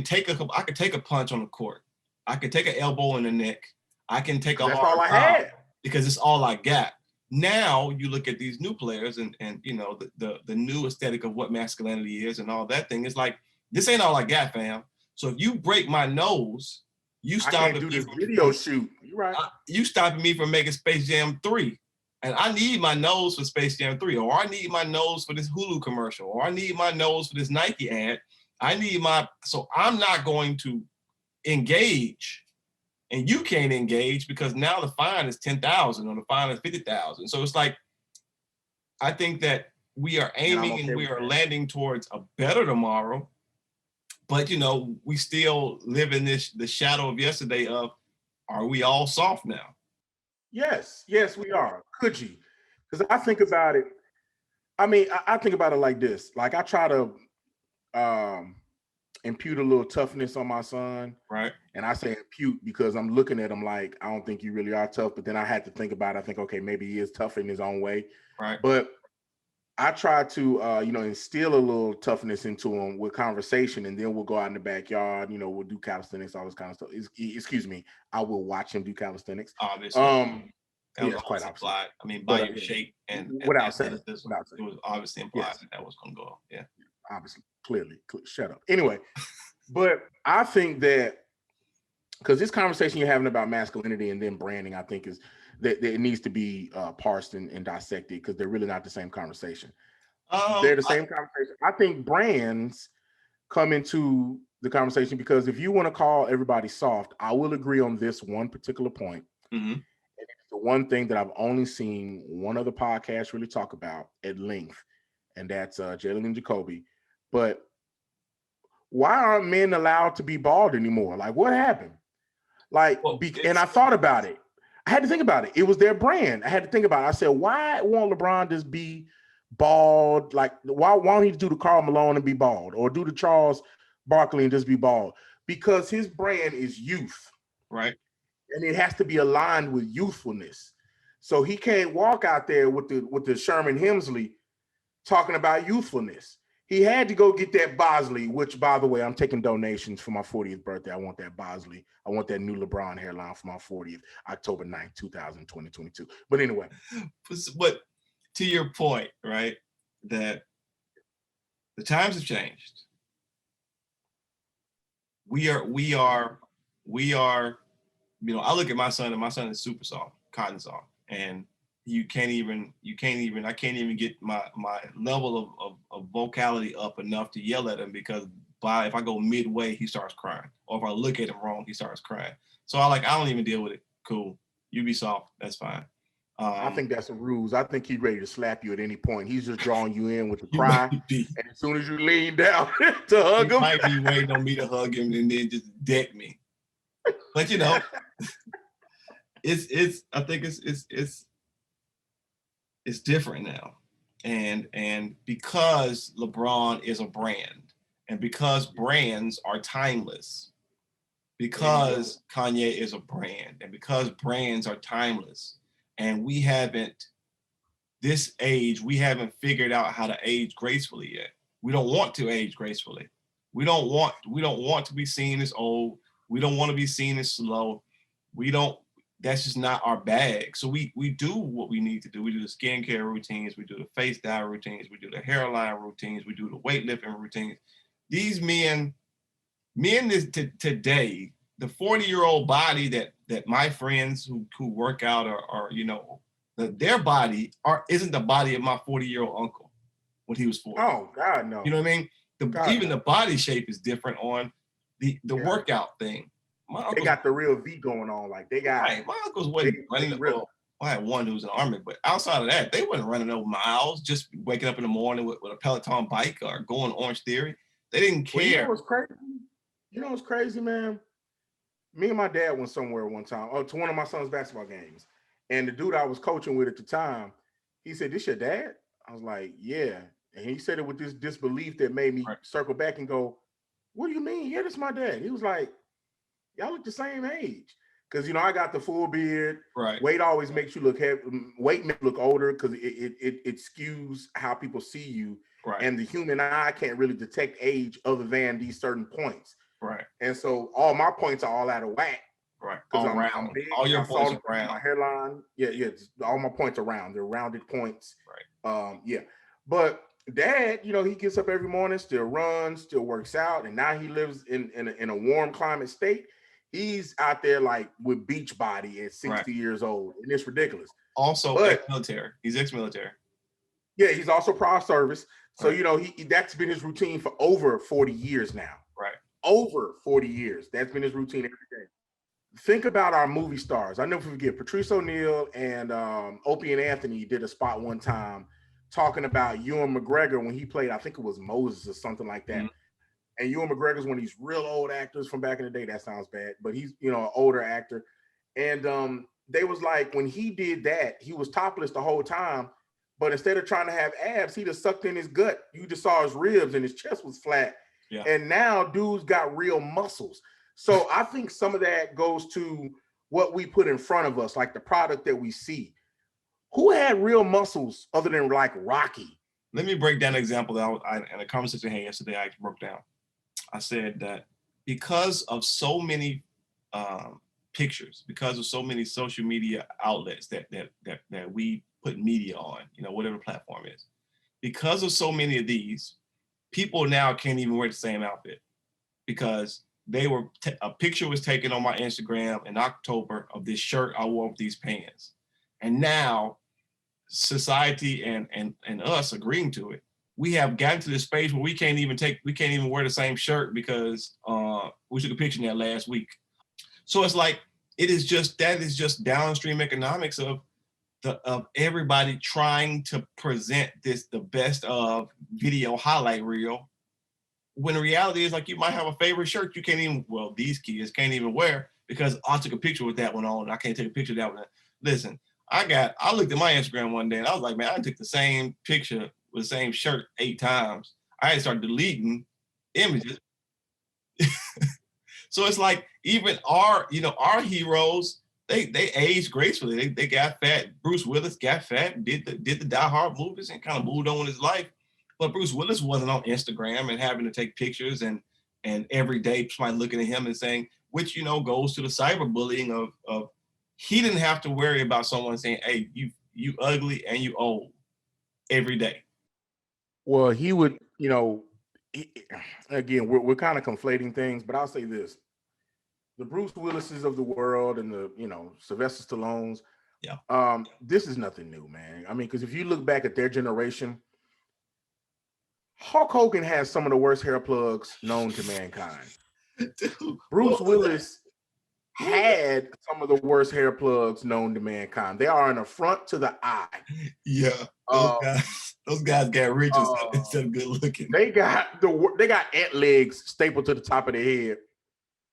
take a punch on the court. I can take an elbow in the neck. I can take a hard all I had, because it's all I got. Now you look at these new players and the new aesthetic of what masculinity is and all that thing. It's like, this ain't all I got, fam. So if you break my nose, you stop do this video shoot. You're right. You stopping me from making Space Jam 3. And I need my nose for Space Jam 3, or I need my nose for this Hulu commercial, or I need my nose for this Nike ad. So I'm not going to engage and you can't engage because now the fine is 10,000 or the fine is 50,000. So it's like, I think that we are aiming and we are landing towards a better tomorrow, but we still live in the shadow of yesterday of, are we all soft now? Yes, we are. Could you? Because I think about it. I mean, I think about it like this. Like I try to impute a little toughness on my son. Right. And I say impute because I'm looking at him like, I don't think you really are tough. But then I had to think about it. I think, okay, maybe he is tough in his own way. Right. But I try to, instill a little toughness into him with conversation, and then we'll go out in the backyard. We'll do calisthenics, all this kind of stuff. Excuse me, I will watch him do calisthenics. Obviously, that was quite implied. I mean, by your shape and without saying, it was obviously implied that was going to go. Yeah, obviously, clearly. Shut up. Anyway, but I think that because this conversation you're having about masculinity and then branding, I think is that it needs to be parsed and dissected because they're really not the same conversation. They're the same conversation. I think brands come into the conversation because if you want to call everybody soft, I will agree on this one particular point. Mm-hmm. And it's the one thing that I've only seen one other podcast really talk about at length, and that's Jalen and Jacoby. But why aren't men allowed to be bald anymore? Like, what happened? Like, and I thought about it. I had to think about it. It was their brand. I had to think about it. I said, why won't LeBron just be bald? Like, why don't he do the Karl Malone and be bald, or do the Charles Barkley and just be bald? Because his brand is youth, right? And it has to be aligned with youthfulness. So he can't walk out there with the Sherman Hemsley talking about youthfulness. He had to go get that Bosley, which, by the way, I'm taking donations for my 40th birthday. I want that Bosley. I want that new LeBron hairline for my 40th, October 9th, 2022. But anyway. But to your point, right, that the times have changed. We are, I look at my son, and my son is super soft, cotton soft. And I can't even get my level of vocality up enough to yell at him, because if I go midway, he starts crying. Or if I look at him wrong, he starts crying. So I don't even deal with it. Cool. You be soft. That's fine. I think that's a ruse. I think he's ready to slap you at any point. He's just drawing you in with the cry. And as soon as you lean down to hug him. He might be waiting on me to hug him and then just deck me. But I think it's different now. And because LeBron is a brand, and because brands are timeless, because Kanye is a brand, and because brands are timeless, and we haven't figured out how to age gracefully yet. We don't want to age gracefully. We don't want to be seen as old. We don't want to be seen as slow. That's just not our bag. So we do what we need to do. We do the skincare routines, we do the face dye routines, we do the hairline routines, we do the weightlifting routines. These men today, the 40-year-old body that my friends who work out are their body isn't the body of my 40-year-old uncle when he was 40. Oh God, no. You know what I mean? Even the body shape is different on the workout thing. They got the real V going on. Like they got. Right. My uncles wasn't running. I had one who was in the army, but outside of that, they wasn't running over miles. Just waking up in the morning with a Peloton bike or going Orange Theory. They didn't care. You know what's crazy? You know what's crazy, man? Me and my dad went somewhere one time to one of my son's basketball games, and the dude I was coaching with at the time, he said, "This your dad?" I was like, "Yeah," and he said it with this disbelief that made me circle back and go, "What do you mean? Yeah, this is my dad." He was like, "Y'all look the same age." Because I got the full beard. Right. Weight always makes you look heavy. Weight makes you look older because it skews how people see you. Right. And the human eye can't really detect age other than these certain points. Right. And so all my points are all out of whack. Right. I'm big. All your points are round. My hairline. Yeah. All my points are round. They're rounded points. Right. Yeah. But Dad, he gets up every morning, still runs, still works out, and now he lives in a warm climate state. He's out there like with beach body at 60 years old, and it's ridiculous. Also ex-military. He's ex-military. Yeah, he's also pro service. So that's been his routine for over 40 years now. Right. Over 40 years. That's been his routine every day. think about our movie stars. I never forget Patrice O'Neal and Opie and Anthony did a spot one time talking about Ewan McGregor when he played, I think it was Moses or something like that. Mhm. And Ewan McGregor's one of these real old actors from back in the day. That sounds bad, but he's an older actor. And they was like, when he did that, he was topless the whole time. But instead of trying to have abs, he just sucked in his gut. You just saw his ribs and his chest was flat. Yeah. And now dude's got real muscles. So I think some of that goes to what we put in front of us, like the product that we see. Who had real muscles other than like Rocky? Let me break down an example that in a conversation I had yesterday, I broke down. I said that because of so many pictures, because of so many social media outlets that we put media on, whatever platform is, because of so many of these, people now can't even wear the same outfit because a picture was taken on my Instagram in October of this shirt I wore with these pants, and now society and us agreeing to it, we have gotten to this space where we can't even wear the same shirt because we took a picture in that last week. So it's like that is just downstream economics of everybody trying to present the best of video highlight reel, when the reality is, like, you might have a favorite shirt these kids can't even wear because I took a picture with that one on and I can't take a picture of that one. Listen, I looked at my Instagram one day and I was like, man, I took the same picture with the same shirt 8 times. I had to start deleting images. So it's like even our heroes, they aged gracefully. They got fat. Bruce Willis got fat, did the Die Hard movies and kind of moved on with his life. But Bruce Willis wasn't on Instagram and having to take pictures and every day somebody looking at him and saying, which goes to the cyberbullying of he didn't have to worry about someone saying, hey, you ugly and you old every day. Well, he would, again, we're kind of conflating things, but I'll say this. The Bruce Willises of the world and the, Sylvester Stallones, this is nothing new, man. I mean, because if you look back at their generation, Hulk Hogan has some of the worst hair plugs known to mankind. Dude, Bruce Willis had some of the worst hair plugs known to mankind. They are an affront to the eye. Yeah, those guys got rich instead of good looking. They got ant legs stapled to the top of their head.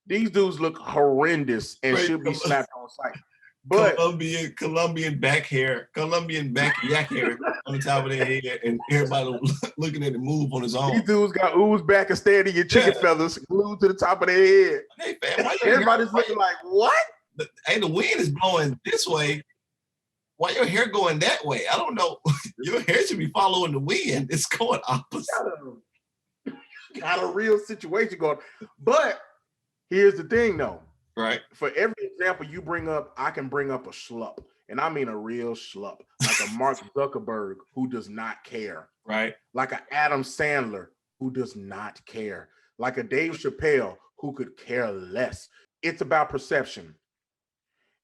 These dudes look horrendous and should be slapped on sight. But Colombian back yak hair on the top of their head, and everybody looking at the move on his own. These dudes got ooze back and standing chicken feathers glued to the top of their head. Hey, fam, everybody's looking like, what? The wind is blowing this way. Why your hair going that way? I don't know. Your hair should be following the wind. It's going opposite. Got a real situation going. But here's the thing, though. Right. For every example you bring up, I can bring up a schlup. And I mean a real schlup. Like a Mark Zuckerberg who does not care. Right. Like an Adam Sandler who does not care. Like a Dave Chappelle who could care less. It's about perception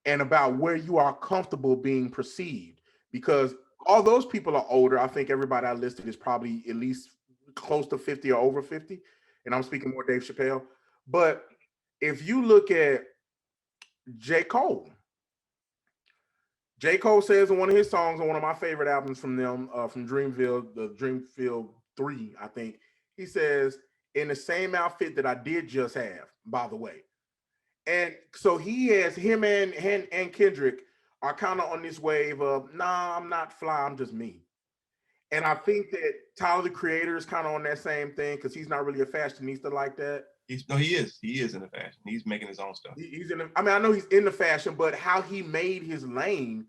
and about where you are comfortable being perceived. Because all those people are older. I think everybody I listed is probably at least close to 50 or over 50. And I'm speaking more Dave Chappelle. But if you look at J. Cole says in one of his songs on one of my favorite albums from them, from Dreamville, the Dreamville 3, I think, he says, in the same outfit that I did just have, by the way. And so him and Kendrick are kind of on this wave of, nah, I'm not fly, I'm just me. And I think that Tyler, the Creator, is kind of on that same thing because he's not really a fashionista like that. He is. He is in the fashion. He's making his own stuff. I know he's in the fashion, but how he made his lane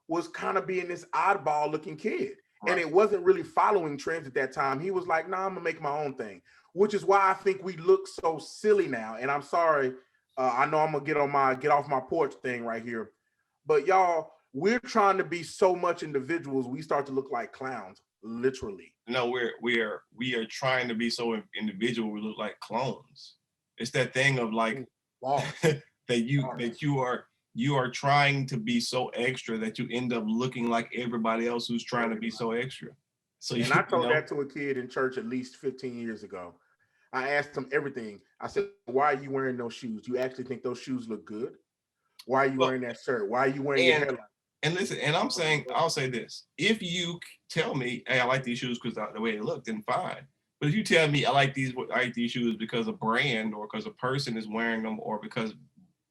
was kind of being this oddball looking kid. Right. And it wasn't really following trends at that time. He was like, nah, I'm gonna make my own thing, which is why I think we look so silly now. And I'm sorry, I know I'm gonna get off my porch thing right here, but y'all, we're trying to be so much individuals, we start to look like clowns, literally. No, we are trying to be so individual we look like clones. It's that thing of like that you are trying to be so extra that you end up looking like everybody else who's trying to be so extra. So I told that to a kid in church at least 15 years ago. I asked him everything. I said, why are you wearing those shoes? Do you actually think those shoes look good? Why are you wearing that shirt? Why are you wearing your hair like? And listen, and I'm saying, I'll say this: if you tell me, "Hey, I like these shoes because the way they look," then fine. But if you tell me I like these shoes because a brand or because a person is wearing them or because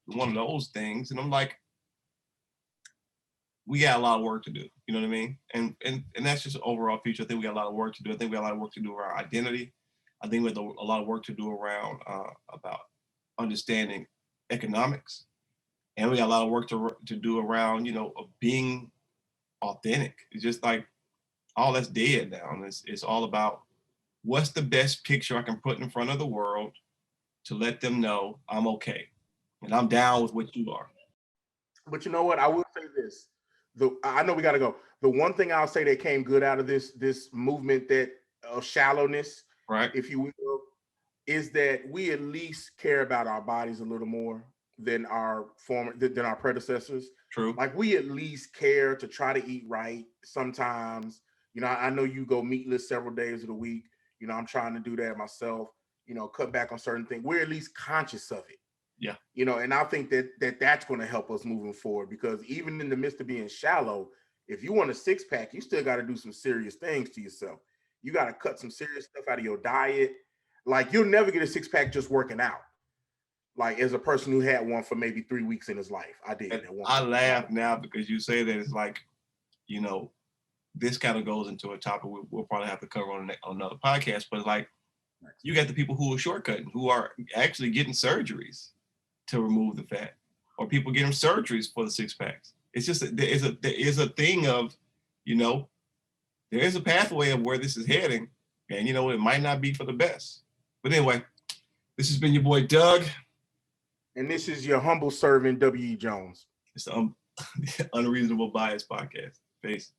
one of those things, and I'm like, we got a lot of work to do. You know what I mean? And that's just an overall feature. I think we got a lot of work to do. I think we got a lot of work to do around identity. I think we have a lot of work to do around about understanding economics. And we got a lot of work to do around, being authentic. It's just like all that's dead now. And it's all about what's the best picture I can put in front of the world to let them know I'm okay and I'm down with what you are. But you know what? I will say this. I know we got to go. The one thing I'll say that came good out of this movement that of shallowness, right, if you will, is that we at least care about our bodies a little more than our predecessors. True. Like we at least care to try to eat right sometimes. I know you go meatless several days of the week. I'm trying to do that myself, cut back on certain things. We're at least conscious of it. Yeah. And I think that's going to help us moving forward, because even in the midst of being shallow, if you want a six pack, you still got to do some serious things to yourself. You got to cut some serious stuff out of your diet. Like you'll never get a six pack just working out. Like as a person who had one for maybe 3 weeks in his life, I did. I laugh now because you say that. It's like, this kind of goes into a topic we'll probably have to cover on another podcast. But like, you got the people who are shortcutting, who are actually getting surgeries to remove the fat, or people getting surgeries for the six packs. It's just there is a thing of, there is a pathway of where this is heading, and it might not be for the best. But anyway, this has been your boy Doug, and this is your humble servant W.E. Jones. It's the Unreasonable Bias Podcast. Peace.